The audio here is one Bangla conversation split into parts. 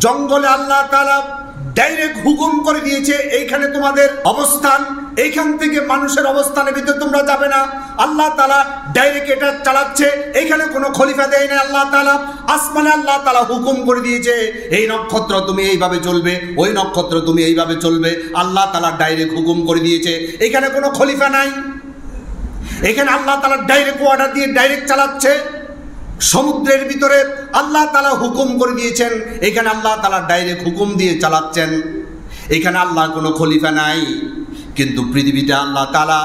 জঙ্গলে আল্লাহ তাআলা ডাইরেক্ট হুকুম করে দিয়েছে এইখানে তোমাদের অবস্থান, এইখান থেকে মানুষের অবস্থানের ভিতরে তোমরা যাবে না। আল্লাহ তাআলা ডাইরেক্ট এটা চালাচ্ছে, এইখানে কোনো খলিফা দেয় না আল্লাহ তাআলা। আসমানে আল্লাহ তাআলা হুকুম করে দিয়েছে এই নক্ষত্র তুমি এইভাবে চলবে, ওই নক্ষত্র তুমি এইভাবে চলবে। আল্লাহ তাআলা ডাইরেক্ট হুকুম করে দিয়েছে, এখানে কোনো খলিফা নাই। এখানে আল্লাহ তাআলা ডাইরেক্ট অর্ডার দিয়ে ডাইরেক্ট চালাচ্ছে। সমুদ্রের ভিতরে আল্লাহ তাআলা হুকুম করে দিয়েছেন, এখানে আল্লাহ তাআলা ডাইরেক্ট হুকুম দিয়ে চালাচ্ছেন। এখানে আল্লাহ কোনো খলিফা নাই। কিন্তু পৃথিবীতে আল্লাহ তাআলা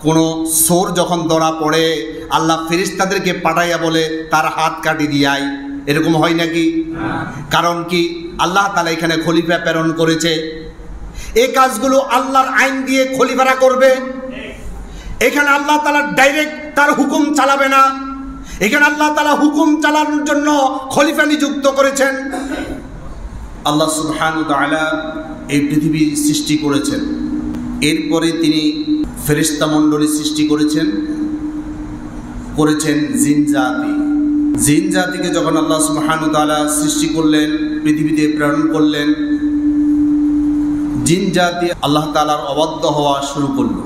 কোনো চোর যখন ধরা পড়ে আল্লাহ ফেরেশতাদেরকে পাঠাইয়া বলে তার হাত কাটি দিয়াই, এরকম হয় নাকি? কারণ কি? আল্লাহ তাআলা এখানে খলিফা প্রেরণ করেছে। এই কাজগুলো আল্লাহর আইন দিয়ে খলিফারা করবে। এখানে আল্লাহ তাআলা ডাইরেক্ট তার হুকুম চালাবে না, এখানে আল্লাহ তাআলা হুকুম চালানোর জন্য খলিফা নিযুক্ত করেছেন। আল্লাহ সুবহানাহু ওয়া তাআলা এই পৃথিবী সৃষ্টি করেছেন, এরপরে তিনি ফেরেশতা মণ্ডলী সৃষ্টি করেছেন জিন জাতি। জিন জাতিকে যখন আল্লাহ সুবহানাহু ওয়া তাআলা সৃষ্টি করলেন, পৃথিবীতে প্রেরণ করলেন, জিন জাতি আল্লাহ তাআলার অবাধ্য হওয়া শুরু করলো।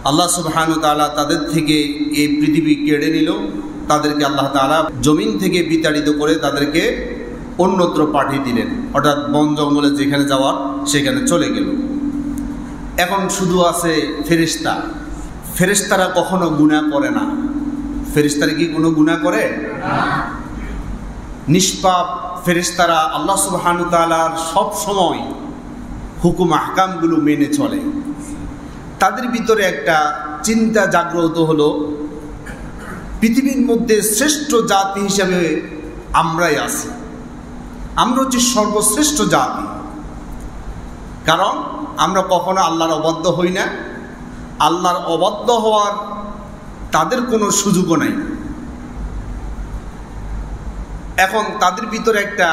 আল্লাহ সুবহানাহু ওয়া তাআলা তাদের থেকে এই পৃথিবী কেড়ে নিল, তাদেরকে আল্লাহ তাআলা জমিন থেকে বিতাড়িত করে তাদেরকে অন্যত্র পাঠিয়ে দিলেন, অর্থাৎ বন জঙ্গলে যেখানে যাওয়ার সেখানে চলে গেল। এখন শুধু আছে ফেরেশতা। ফেরেশতারা কখনো গুনাহ করে না। ফেরেশতারা কি কোনো গুনাহ করে? নিষ্পাপ ফেরেশতারা আল্লাহ সুবহানাহু ওয়া তাআলার সব সময় হুকুম আহকামগুলো মেনে চলে। তাদের ভিতরে একটা চিন্তা জাগ্রত হলো, পৃথিবীর মধ্যে শ্রেষ্ঠ জাতি হিসেবে আমরাই আছি, আমরা হচ্ছি সর্বশ্রেষ্ঠ জাতি। কারণ আমরা কখনো আল্লাহর অবাধ্য হই না, আল্লাহর অবাধ্য হওয়ার তাদের কোনো সুযোগও নাই। এখন তাদের ভিতরে একটা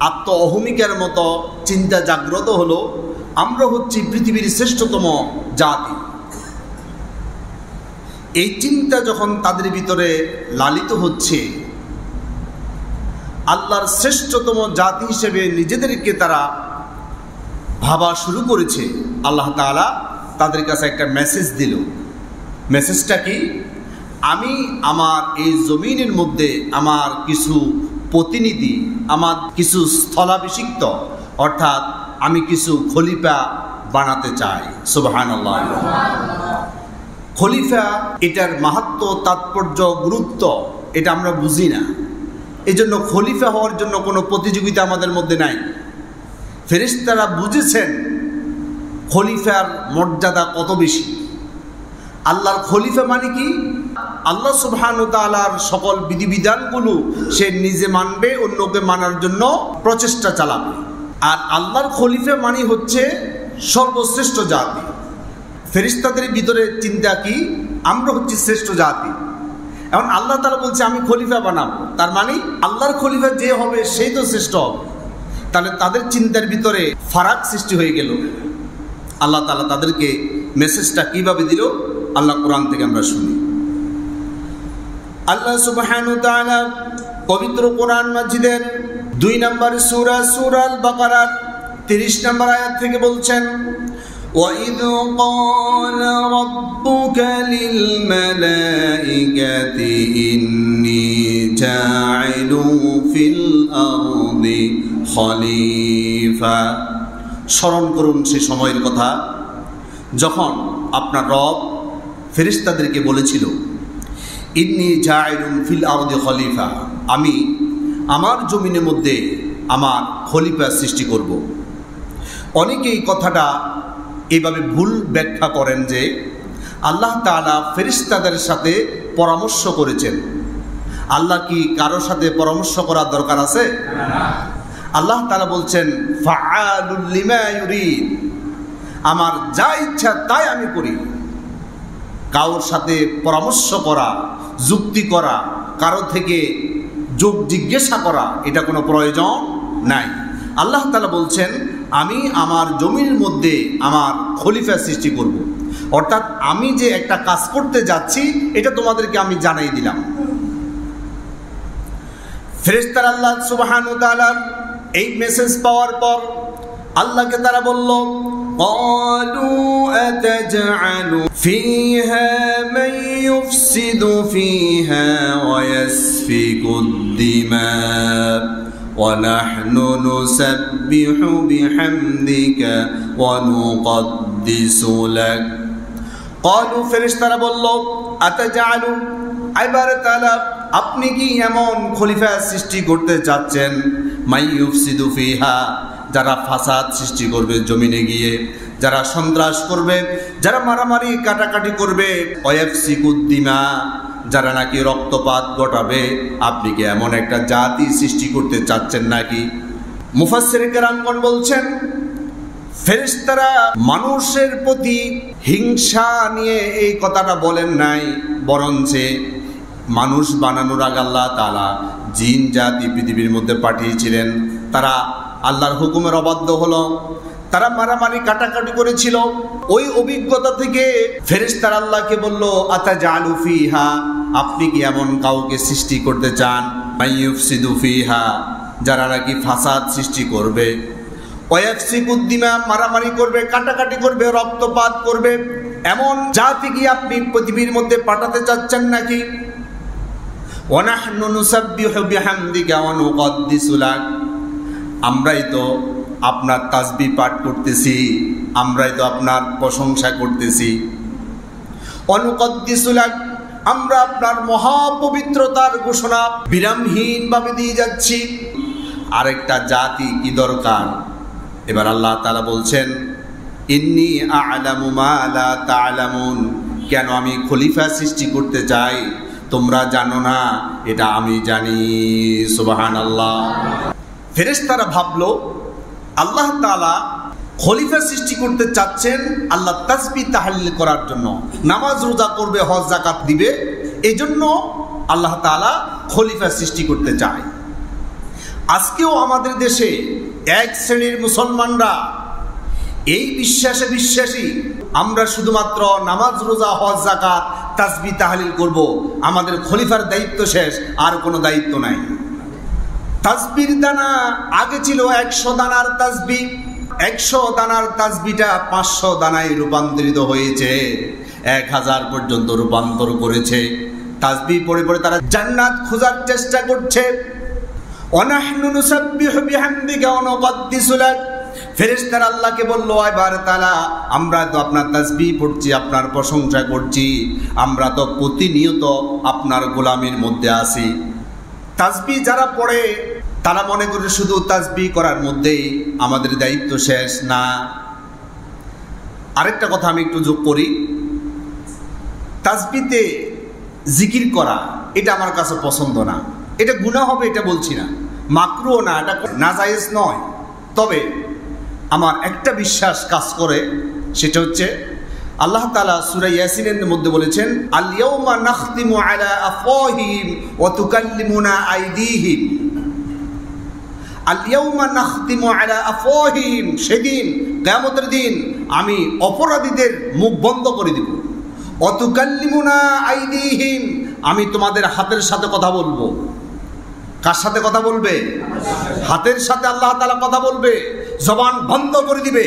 আত্ম অহমিকার মতো চিন্তা জাগ্রত হলো, আমরা হচ্ছি পৃথিবীর শ্রেষ্ঠতম জাতি। এই চিন্তা যখন তাদের ভিতরে লালিত হচ্ছে, আল্লাহর শ্রেষ্ঠতম জাতি হিসেবে নিজেদেরকে তারা ভাবা শুরু করেছে, আল্লাহ তাআলা তাদের কাছে একটা মেসেজ দিল। মেসেজটা কি? আমি আমার এই জমিনের মধ্যে আমার কিছু প্রতিনিধি, আমার কিছু স্থলাভিষিক্ত, অর্থাৎ আমি কিছু খলিফা বানাতে চাই। সুবহানাল্লাহ। খলিফা, এটার মাহাত্ম্য, তাৎপর্য, গুরুত্ব এটা আমরা বুঝি না। এই জন্য খলিফা হওয়ার জন্য কোনো প্রতিযোগিতা আমাদের মধ্যে নাই। ফেরেশতারা বুঝেছেন খলিফার মর্যাদা কত বেশি। আল্লাহর খলিফা মানে কি? আল্লাহ সুবহানাহু ওয়া তাআলার সকল বিধিবিধানগুলো সে নিজে মানবে, অন্যকে মানার জন্য প্রচেষ্টা চালাবে। আর আল্লাহর খলিফা মানে হচ্ছে সর্বশ্রেষ্ঠ জাতি। ফেরেশতাদের ভিতরে চিন্তা কি? আমরা হচ্ছি শ্রেষ্ঠ জাতি। এখন আল্লাহ তাআলা বলছে আমি খলিফা বানাবো, তার মানে আল্লাহর খলিফা যে হবে সেই তো শ্রেষ্ঠ হবে। তাহলে তাদের চিন্তার ভিতরে ফারাক সৃষ্টি হয়ে গেল। আল্লাহ তাআলা তাদেরকে মেসেজটা কিভাবে দিল, আল্লাহ কোরআন থেকে আমরা শুনি। আল্লাহ সুবহানাহু ওয়া তাআলা পবিত্র কোরআন মাজিদের 2 নম্বর সূরা সূরাল বাকারার 30 নম্বর আয়াত থেকে বলছেন, وَإِذْ قَالَ رَبُّكَ لِلْمَلَائِكَةِ إِنِّي جَاعِلٌ فِي الْأَرْضِ خَلِيفَةً। স্মরণ করুন সে সময়ের কথা যখন আপনার রব ফেরেশতাদেরকে বলেছিল, ইন্নী জাইলুন ফিল আরদি খলিফা, আমি আমার জমিনের মধ্যে আমার খলিফা সৃষ্টি করব। অনেকে এই কথাটা এইভাবে ভুল ব্যাখ্যা করেন যে আল্লাহ তাআলা ফেরেশতাদের সাথে পরামর্শ করেছেন। আল্লাহ কি কারোর সাথে পরামর্শ করার দরকার আছে? আল্লাহ তাআলা বলছেন ফাআলুল লিমা ইউরিদ, আমার যা ইচ্ছা তাই আমি করি। কারোর সাথে পরামর্শ করা, যুক্তি করা, কারো থেকে যোগ জিজ্ঞাসা করা, এটা কোনো প্রয়োজন নাই। আল্লাহ তাআলা বলছেন আমি আমার জমির মধ্যে আমার খলিফা সৃষ্টি করব। অর্থাৎ আমি যে একটা কাজ করতে যাচ্ছি এটা তোমাদেরকে আমি জানাই দিলাম। ফেরেশতারা আল্লাহ সুবহানাহু ওয়া তাআলা এই মেসেজ পাওয়ার পর আল্লাহকে তারা বলল, ক্বালু আতাজআলু ফীহা মান ইউফসিদু ফীহা ওয়া ইয়াসফিকুদ দিমা ওয়া নাহনু নুসাব্বিহু বিহামদিকা ওয়া নুকদ্দিসু লাক। ক্বালু ফেরেশতারা বলল, আতাজআলু, এবার তাআলা আপনি কি এমন খলিফা সৃষ্টি করতে যাচ্ছেন, মান ইউফসিদু ফীহা, যারা ফাসাদ সৃষ্টি করবে জমিনে গিয়ে, যারা সন্ত্রাস করবে, যারা মারামারি কাটাকাটি করবে, ওয়ায়াফসিকুদ দিমা, যারা নাকি রক্তপাত ঘটাবে, আপনি কি এমন একটা জাতি সৃষ্টি করতে চাচ্ছেন নাকি? মুফাসসির কেরামগণ বলছেন, ফেরেশতারা মানুষের প্রতি হিংসা নিয়ে এই কথাটা বলেন নাই, বরঞ্চ মানুষ বানানোর আগে আল্লাহ তাআলা জিন জাতি পৃথিবীর মধ্যে পাঠিয়েছিলেন। তারা আল্লাহর হুকুমের অবাধ্য হলো, তারা মারামারি কাটাকাটি করেছিল। ওই অভিজ্ঞতা থেকে ফেরেশতারা আল্লাহকে বলল, আতাজআলু ফীহা, আপনি কি এমন কাউকে সৃষ্টি করতে চান, মান ইউফসিদু ফীহা, যারা নাকি ফাসাদ সৃষ্টি করবে, ওয়ায়াফসিকুদ দিমা, মারামারি করবে, কাটাকাটি করবে, রক্তপাত করবে, এমন জাতি কি আপনি পৃথিবীর মধ্যে পাঠাতে চাচ্ছেন নাকি? ওয়া নাহনু নুসাব্বিহু বিহামদিকা ওয়া নুকদ্দিসু লাক, আমরাই তো আপনার তাসবিহ পাঠ করতেছি, আমরাই তো আপনার প্রশংসা করতেছি। ওয়া নুকদ্দিসু লাক, আমরা আপনার মহাপবিত্রতার ঘোষণা বিরামহীনভাবে দিয়ে যাচ্ছি। আরেকটা জাতি কি দরকার? এবার আল্লাহ তাআলা বলছেন, ইন্নী আ'লামু মা লা তা'লামুন, কেন আমি খলিফা সৃষ্টি করতে চাই তোমরা জানো না, এটা আমি জানি। সুবহানাল্লাহ। ফেরেশতারা ভাবলো আল্লাহ তাআলা খলিফা সৃষ্টি করতে চাচ্ছেন আল্লাহ তাসবিহ তাহলিল করার জন্য, নামাজ রোজা করবে, হজ যাকাত দিবে, এজন্য আল্লাহ তাআলা খলিফা সৃষ্টি করতে চায়। আজকেও আমাদের দেশে এক শ্রেণীর মুসলমানরা এই বিশ্বাসে বিশ্বাসী, আমরা শুধুমাত্র নামাজ রোজা হজ যাকাত তাসবিহ তাহলিল করব, আমাদের খলিফার দায়িত্ব শেষ, আর কোনো দায়িত্ব নাই। তাসবির দানা আগে ছিল 100 দানার তাসবিহ, 100 দানার তাসবিহটা 500 দানায় রূপান্তরিত হয়েছে, 1000 পর্যন্ত রূপান্তর করেছে। তাসবিহ পড়ে পড়ে তারা জান্নাত খোঁজার চেষ্টা করছে। ওয়া নাহনু নুসাব্বিহু বিহামদিকা ওয়া নুকদ্দিসু লাক, ফেরেশতারা আল্লাহকে বলল, এবার তাআলা আমরা তো আপনার তাসবিহ পড়ছি, আপনার প্রশংসা করছি, আমরা তো প্রতিনিয়ত আপনার গোলামির মধ্যে আছি। তাসবিহ যারা পড়ে তারা মনে করে শুধু তাসবিহ করার মধ্যেই আমাদের দায়িত্ব শেষ, না। আরেকটা কথা আমি একটু যোগ করি, তাসবিহতে জিকির করা এটা আমার কাছে পছন্দ না। এটা গুনাহ হবে এটা বলছি না, মাকরুহ না, এটা নাজায়েজ নয়। তবে আমার একটা বিশ্বাস কাজ করে, সেটা হচ্ছে আল্লাহ তাআলা সূরা ইয়াসিনের মধ্যে বলেছেন, আল ইয়াউমা নাখতিমু আলা আফওয়াহিহিম ওয়া তুকাল্লিমুনা আইদিহিম। আল ইয়াউমা নাখতিমু আলা আফওয়াহিহিম, সেদিন কিয়ামতের দিন আমি অপরাধীদের মুখ বন্ধ করে দিব। ওয়া তুকাল্লিমুনা আইদিহিম, আমি তোমাদের হাতের সাথে কথা বলবো। কার সাথে কথা বলবে? হাতের সাথে আল্লাহ তাআলা কথা বলবে, জবান বন্ধ করে দিবে।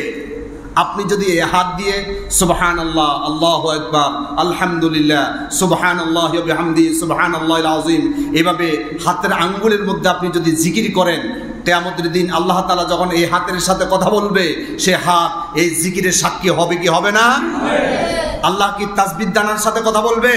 আপনি যদি এই হাত দিয়ে সুবহানাল্লাহ, আল্লাহু আকবার, আলহামদুলিল্লাহ, সুবহানাল্লাহি ওয়া বিহামদিহি, সুবহানাল্লাহিল আযীম, এভাবে হাতের আঙ্গুলের মধ্যে আপনি যদি জিকির করেন, কিয়ামতের দিন আল্লাহ তাআলা যখন এই হাতের সাথে কথা বলবে, সে হাত এই জিকিরের সাক্ষী হবে কি হবে না? আল্লাহ কি তাসবিহ দানার সাথে কথা বলবে?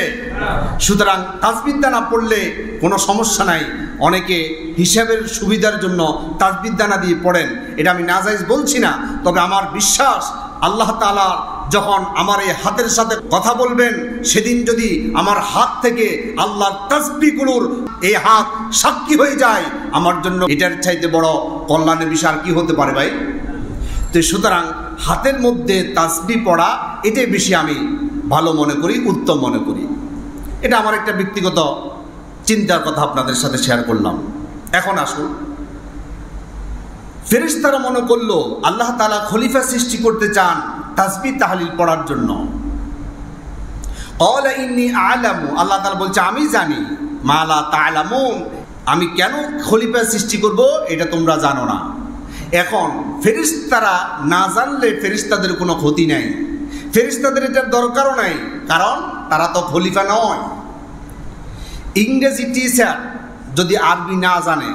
সুতরাং তাসবিহ দানা পড়লে কোনো সমস্যা নাই। অনেকে হিসাবের সুবিধার জন্য তাসবিহ দানা দিয়ে পড়েন, এটা আমি নাজায়েজ বলছি না। তবে আমার বিশ্বাস আল্লাহ তাআলা যখন আমার এই হাতের সাথে কথা বলবেন, সেদিন যদি আমার হাত থেকে আল্লাহর তাসবিহগুলোর এই হাত সাক্ষী হয়ে যায়, আমার জন্য এটার চাইতে বড় কল্যাণের বিষয় আর কি হতে পারে ভাই? তো সুতরাং হাতের মধ্যে তাসবিহ পড়া এটাই বেশি আমি ভালো মনে করি, উত্তম মনে করি। এটা আমার একটা ব্যক্তিগত চিন্তার কথা আপনাদের সাথে শেয়ার করলাম। এখন আসুন, ফেরেশতারা মনে করলো আল্লাহ তাআলা খলিফা সৃষ্টি করতে চান তাসবিহ তাহলিল পড়ার জন্য। ক্বালা ইন্নী আ'লামু, আল্লাহ তাআলা বলছে আমি জানি, মা লা তা'লামুন, আমি কেন খলিফা সৃষ্টি করব এটা তোমরা জানো না। এখন ফেরেশতারা না জানলে ফেরেশতাদের কোনো ক্ষতি নাই, ফেরেশতাদের এটার দরকারও নাই, কারণ তারা তো খলিফা নয়। ইংরেজি টিচার যদি আরবি না জানে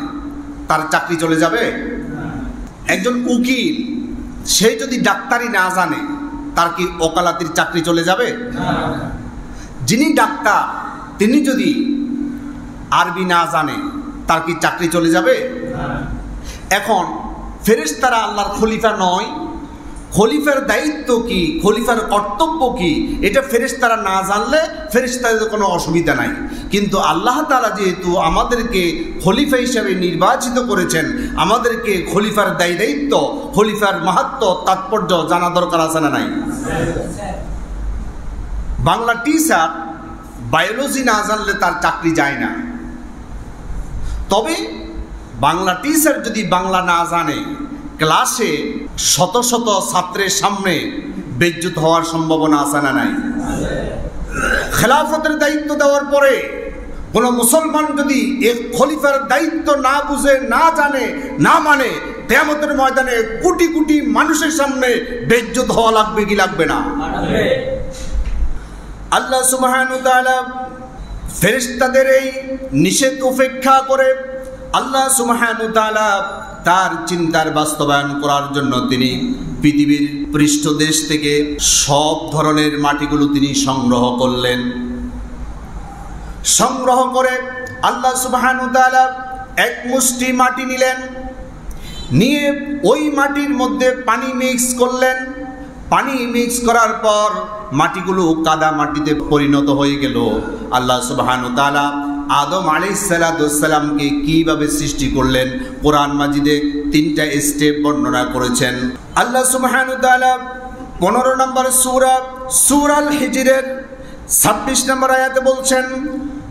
তার চাকরি চলে যাবে? একজন উকিল সে যদি ডাক্তারি না জানে তার কি ওকালাতির চাকরি চলে যাবে? যিনি ডাক্তার তিনি যদি আরবি না জানে তার কি চাকরি চলে যাবে? এখন ফেরেশতারা আল্লাহর খলিফা নয়, খলিফার দায়িত্ব কি, খলিফার কর্তব্য কি, এটা ফেরেশতারা না জানলে ফেরেশতাদের কোনো অসুবিধা নাই। কিন্তু আল্লাহ তাআলা যেহেতু আমাদেরকে খলিফা হিসাবে নির্বাচিত করেছেন, আমাদেরকে খলিফার দায়িত্ব, খলিফার মাহাত্ম্য, তাৎপর্য জানা দরকার আছে না নাই? বাংলা টিচার বায়োলজি না জানলে তার চাকরি যায় না। তবে বাংলা টিচার যদি বাংলা না জানে ক্লাসে শত শত ছাত্রের সামনে বেইজ্জত হওয়ার সম্ভাবনা আছে না নাই? খেলাফতের দায়িত্ব দেওয়ার পরে কোন মুসলমান যদি এক খলিফার দায়িত্ব না বুঝে, না জানে, না মানে, কিয়ামতের ময়দানে কোটি কোটি মানুষের সামনে বেইজ্জত হওয়া লাগবে কি লাগবে না? আল্লাহ সুবহানাহু ওয়া তাআলা ফেরেশতাদের এই নিষেধ উপেক্ষা করে আল্লাহ সুবহানাহু ওয়া তাআলা তার চিন্তার বাস্তবায়ন করার জন্য তিনি পৃথিবীর পৃষ্ঠদেশ থেকে সব ধরনের মাটিগুলো তিনি সংগ্রহ করলেন। সংগ্রহ করে আল্লাহ সুবহানাহু ওয়া তাআলা এক মুষ্টি মাটি নিলেন, নিয়ে ওই মাটির মধ্যে পানি মিক্স করলেন। পানি মিক্স করার পর মাটিগুলো কাদা মাটিতে পরিণত হয়ে গেল। আল্লাহ সুবহানাহু ওয়া তাআলা আদম আলাইহিসসালামকে কিভাবে সৃষ্টি করলেন কোরআন মাজিদে 3টা স্টেপ বর্ণনা করেছেন। আল্লাহ সুবহানাহু ওয়া তাআলা 15 নম্বর সূরা হিজরের 26 নম্বর আয়াতে বলছেন,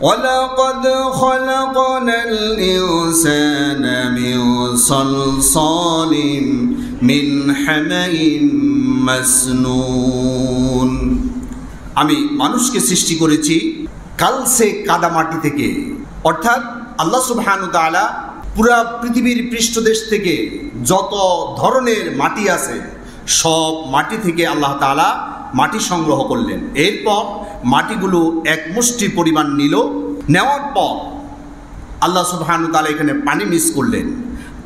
ওয়ালাকাদ খালাকনাল ইনসানা মিন সালসালিন মিন হামাইন মাসনুন। আমি মানুষকে সৃষ্টি করেছি কালসে কাদা মাটি থেকে। অর্থাৎ আল্লাহ সুবহানাহু ওয়া তাআলা পুরা পৃথিবীর পৃষ্ঠদেশ থেকে যত ধরনের মাটি আছে সব মাটি থেকে আল্লাহ তাআলা মাটি সংগ্রহ করলেন। এরপর মাটিগুলো এক মুষ্টি পরিমাণ নিল, নেওয়ার পর আল্লাহ সুবহানাহু ওয়া তাআলা এখানে পানি মিক্স করলেন।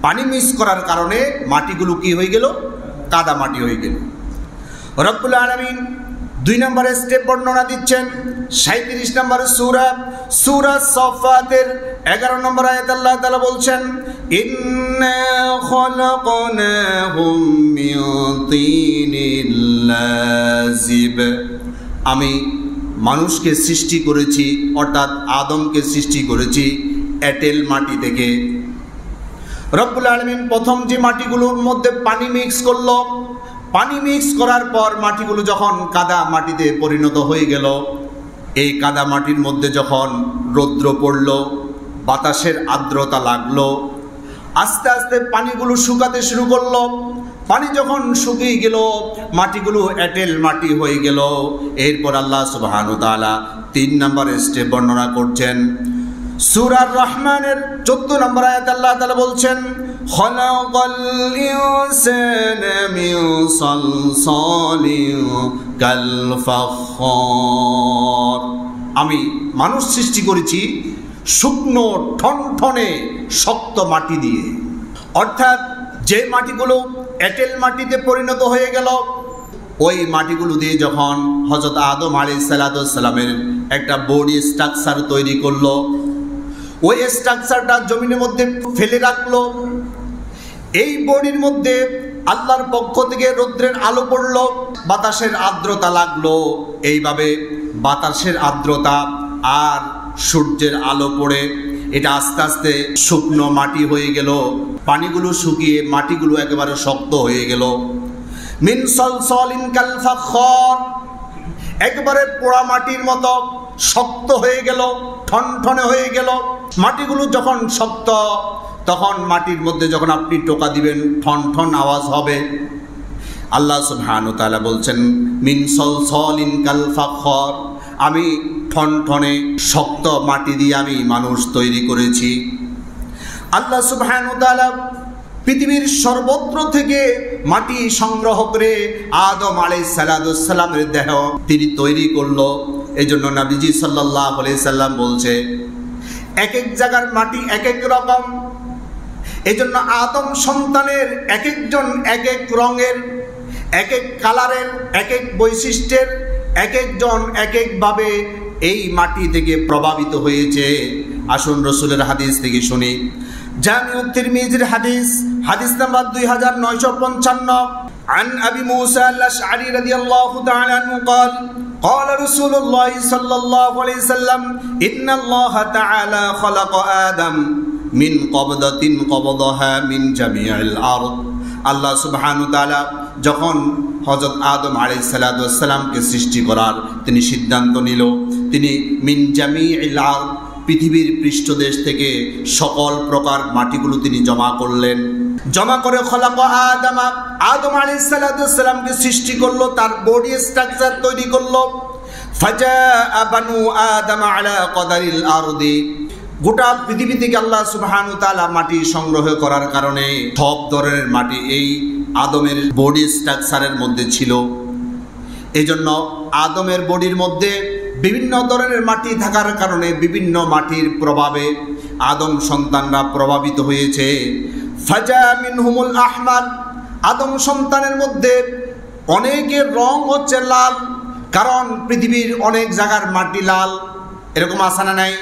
পানি মিক্স করার কারণে মাটিগুলো কি হয়ে গেল? কাদা মাটি হয়ে গেল। রব্বুল আলামিন 2 নম্বরে স্টেপ বর্ণনা দিচ্ছেন 37 নম্বর সূরা সাফাতের 11 নম্বর আয়াত আল্লাহ তাআলা বলছেন, ইন্না খালাকনাহুম মিন তিনিল লাযিব। আমি মানুষকে সৃষ্টি করেছি, অর্থাৎ আদমকে সৃষ্টি করেছি এঁটেল মাটি থেকে। রব্বুল আলামিন প্রথম যে মাটিগুলোর মধ্যে পানি মিক্স করলো, পানি মিক্স করার পর মাটিগুলো যখন কাদা মাটিতে পরিণত হয়ে গেল, এই কাদা মাটির মধ্যে যখন রৌদ্র পড়ল, বাতাসের আর্দ্রতা লাগলো, আস্তে আস্তে পানিগুলো শুকাতে শুরু করলো। পানি যখন শুকিয়ে গেল, মাটিগুলো এঁটেল মাটি হয়ে গেল। এরপর আল্লাহ সুবহানাহু ওয়া তাআলা 3 নম্বর স্টেপ বর্ণনা করছেন। সূরা রহমানের 14 নম্বর আয়াত আল্লাহ তাআলা বলছেন, খালাকাল ইনসানা মিন সালসালিন কাল ফাখখার। আমি মানুষ সৃষ্টি করেছি শুকনো ঠনঠনে শক্ত মাটি দিয়ে। অর্থাৎ যে মাটিগুলো এঁটেল মাটিতে পরিণত হয়ে গেল, ওই মাটিগুলো দিয়ে যখন হযরত আদম আলাইহিসসালামের একটা বডি স্ট্রাকচার তৈরি করলো, ওই স্ট্রাকচারটা জমিনের মধ্যে ফেলে রাখলো। এই বডির মধ্যে আল্লাহর পক্ষ থেকে রৌদ্রের আলো পড়লো, বাতাসের আর্দ্রতা লাগলো। এইভাবে বাতাসের আর্দ্রতা আর সূর্যের আলো পড়ে এটা আস্তে আস্তে শুকনো মাটি হয়ে গেল। পানিগুলো শুকিয়ে মাটিগুলো একেবারে শক্ত হয়ে গেল। মিন সালসালিন কাল ফাখখার, একবারে পোড়া মাটির মতো শক্ত হয়ে গেল, ঠনঠনে হয়ে গেল। মাটিগুলো যখন শক্ত, তখন মাটির মধ্যে যখন আপনি টোকা দিবেন ঠনঠন আওয়াজ হবে। আল্লাহ সুবহানাহু ওয়া তাআলা বলছেন, মিন সালসালিন কাল ফাখখার, আমি ঠনঠনে শক্ত মাটি দিয়ে আমি মানুষ তৈরি করেছি। আল্লাহ সুবহানাহু ওয়া তাআলা পৃথিবীর সর্বত্র থেকে মাটি সংগ্রহ করে আদম আলাইহিস সালামের দেহ তিনি তৈরি করলো। এই জন্য নবীজি সাল্লাল্লাহু আলাইহি সাল্লাম বলছে এক এক জায়গার মাটি এক এক রকম। এই জন্য আদম সন্তানের এক একজন এক এক রঙের, এক এক কালারের, এক এক বৈশিষ্ট্যের, এক একজন এক একভাবে এই মাটি থেকে প্রভাবিত হয়েছে। আসুন রাসূলের হাদিস থেকে শুনি। জামিউত তিরমিজির হাদিস, হাদিস নাম্বার 2955, عن أبي موسى الأشعري رضي الله تعالى عنه قال قال رسول الله صلى الله عليه وسلم إن الله تعالى خلق آدم من قبضة قبضها من جميع الأرض। আল্লাহ সুবহানাহু ওয়া তাআলা যখন হযরত আদম আলাইহিস সালামকে সৃষ্টি করার তিনি সিদ্ধান্ত নিল, তিনি মিন জামিইল আরদ পৃথিবীর পৃষ্ঠদেশ থেকে সকল প্রকার মাটিগুলো তিনি জমা করলেন। জমা করে খলাকা আদম আলাইহিস সালামকে সৃষ্টি করলো, তার বডি স্ট্রাকচার তৈরি করলো। ফাজাআ বানু আদম আলা কদারিল আরদি, গোটা পৃথিবী থেকে আল্লাহ সুবহানাহু ওয়া তাআলা মাটি সংগ্রহ করার কারণে সব ধরনের মাটি এই আদমের বডি স্ট্রাকচারের মধ্যে ছিল। এই জন্য আদমের বডির মধ্যে বিভিন্ন ধরনের মাটি থাকার কারণে বিভিন্ন মাটির প্রভাবে আদম সন্তানরা প্রভাবিত হয়েছে। ফাজা মিনহুমুল আহমার, আদম সন্তানের মধ্যে অনেকের রং হচ্ছে লাল, কারণ পৃথিবীর অনেক জায়গার মাটি লাল। এরকম আছে না নাই?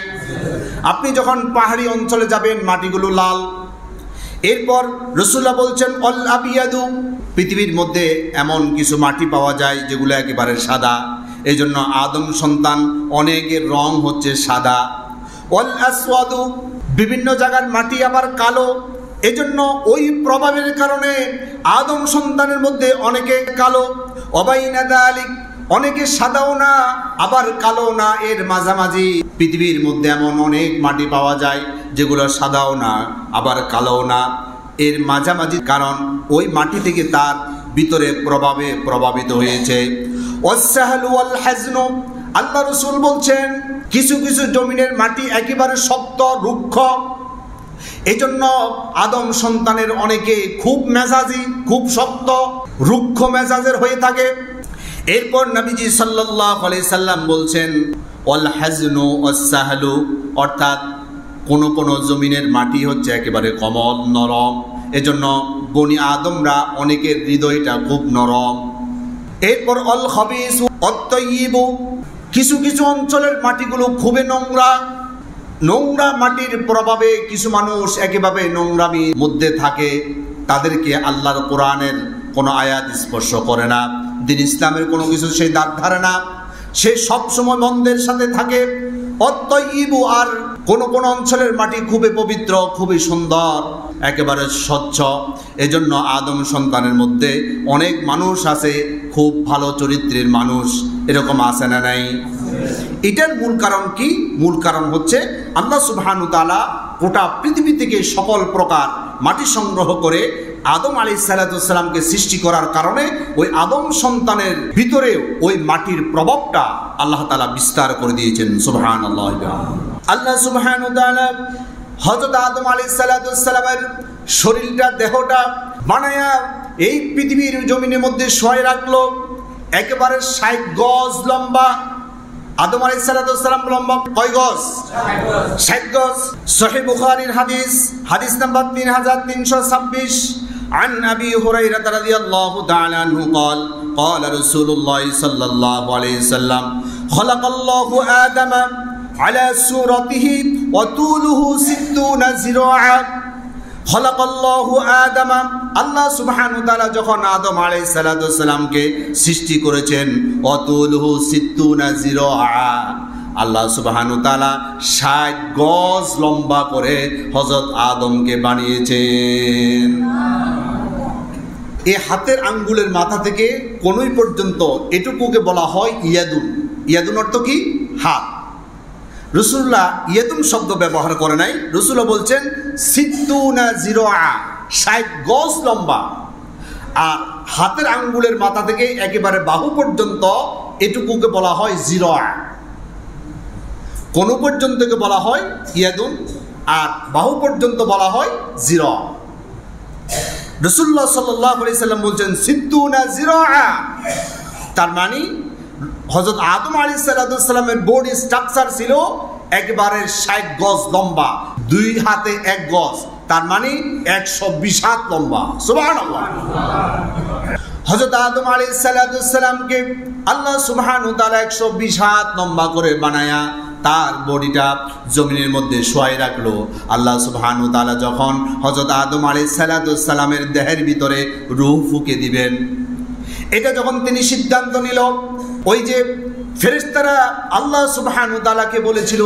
আপনি যখন পাহাড়ি অঞ্চলে যাবেন মাটিগুলো লাল। এরপর রাসূলুল্লাহ বলছেন অল আবিয়াদু, পৃথিবীর মধ্যে এমন কিছু মাটি পাওয়া যায় যেগুলো একেবারে সাদা। এই জন্য আদম সন্তান অনেকের রং হচ্ছে সাদা। অল আসওয়াদু, বিভিন্ন জায়গার মাটি আবার কালো। এই জন্য ওই প্রভাবের কারণে আদম সন্তানের মধ্যে অনেকে কালো। অবাইনা যালিক, অনেকে সাদাও না আবার কালো না, এর মাঝামাঝি পৃথিবীর মধ্যে এমন অনেক মাটি পাওয়া যায় যেগুলো সাদাও না আবার কালোও না, এর মাঝামাঝি, কারণ ওই মাটি থেকে তার ভিতরে প্রভাবে প্রভাবিত হয়েছে। ওয়াসসাহলু ওয়াল হাজনু, আল্লাহ রাসূল বলছেন কিছু কিছু জমিনের মাটি একেবারে শক্ত রুক্ষ। এই জন্য আদম সন্তানের অনেকে খুব মেজাজি, খুব শক্ত রুক্ষ মেজাজের হয়ে থাকে। এরপর নবীজি সাল্লাল্লাহু আলাইহি সাল্লাম বলছেন ওয়াল হাজনু ওয়াসসাহলু, অর্থাৎ কোন কোন জমিনের মাটি হচ্ছে একেবারে কোমল নরম। এজন্য বনি আদমরা অনেকের হৃদয়টা খুব নরম। এরপর অল খবিস ওয়াত তাইয়িবু, কিছু কিছু অঞ্চলের মাটিগুলো খুবই নোংরা। নোংরা মাটির প্রভাবে কিছু মানুষ একেবারে নোংরামির মধ্যে থাকে, তাদেরকে আল্লাহর কোরআনের কোনো আয়াত স্পর্শ করে না, দিন ইসলামের কোনো কিছু সে দাঁত ধারে না, সে সবসময় মন্দের সাথে থাকে। অত্তয়িবু, আর কোন কোন অঞ্চলের মাটি খুবই পবিত্র, খুবই সুন্দর, একেবারে স্বচ্ছ। এজন্য আদম সন্তানের মধ্যে অনেক মানুষ আছে খুব ভালো চরিত্রের মানুষ, এরকম আছে না নাই? এটার মূল কারণ কি? মূল কারণ হচ্ছে আল্লাহ সুবহানাহু ওয়া তাআলা গোটা পৃথিবী থেকে সকল প্রকার মাটি সংগ্রহ করে আদম আলাইহিস সালামকে সৃষ্টি করার কারণে ওই আদম সন্তানের ভিতরে ওই মাটির প্রভাবটা আল্লাহ তাআলা বিস্তার করে দিয়েছেন। সুবহানাল্লাহ। আল্লাহ সুবহানাহু ওয়া তাআলা হযরত আদম আলাইহিস সালামের শরীরটা, দেহটা বানায়া এই পৃথিবীর জমিনের মধ্যে শোয় রাখলো। একেবারে 60 গজ লম্বা। আদম আলাইহিস সালাম লম্বা কয় গজ? 60 গজ। সহিহ বুখারীর হাদিস, হাদিস নাম্বার 3326, عن أبي هريرة رضي الله تعالى عنه قال قال رسول الله صلى الله عليه وسلم خلق الله آدم على صورته وطوله 60 ذراعا। خلق الله آدم, আল্লাহ সুবহানাহু ওয়া তাআলা যখন আদম আলাইহিস সালামকে সৃষ্টি করেছেন, ওয়াতুলহু 60 যিরাআ, আল্লাহ সুবহানাহু ওয়া তাআলা 60 গজ লম্বা করে হযরত আদমকে বানিয়েছেন। এই হাতের আঙ্গুলের মাথা থেকে কোনই পর্যন্ত এটুকুকে বলা হয় ইয়াদুন। ইয়াদুন অর্থ কি? হাত। রাসূলুল্লাহ ইয়াদুন শব্দ ব্যবহার করে নাই, রাসূলুল্লাহ বলছেন 60 যিরাআ, 60 গজ লম্বা। আর হাতের আঙ্গুলের মাথা থেকে একেবারে বাহু পর্যন্ত এটুকুকে বলা হয় যিরাআ। কোন পর্যন্তকে বলা হয় ইয়াদুন, আর বাহু পর্যন্ত বলা হয় জিরা। রাসূলুল্লাহ সাল্লাল্লাহু আলাইহি সাল্লাম বলছেন সিদ্দুনা জিরাআ, তার মানে হযরত আদম আলাইহিস সালামের বডি স্ট্রাকচার ছিল একবারে 60 গজ লম্বা, 2 হাতে 1 গজ, তার মানে 120 হাত লম্বা। সুবহানাল্লাহ। হযরত আদম আলাইহিস সালামকে আল্লাহ সুবহানাহু ওয়া তাআলা 120 হাত লম্বা করে বানায়া তার বডিটা জমিনের মধ্যে শোয়াই রাখলো। আল্লাহ সুবহানাহু ওয়া তাআলা যখন হযরত আদম আলাইহিস সালামের দেহের ভিতরে রূহ ফুঁকে দিবেন, এটা যখন তিনি সিদ্ধান্ত নিল, ওই যে ফেরেশতারা আল্লাহ সুবহানাহু ওয়া তাআলাকে বলেছিল,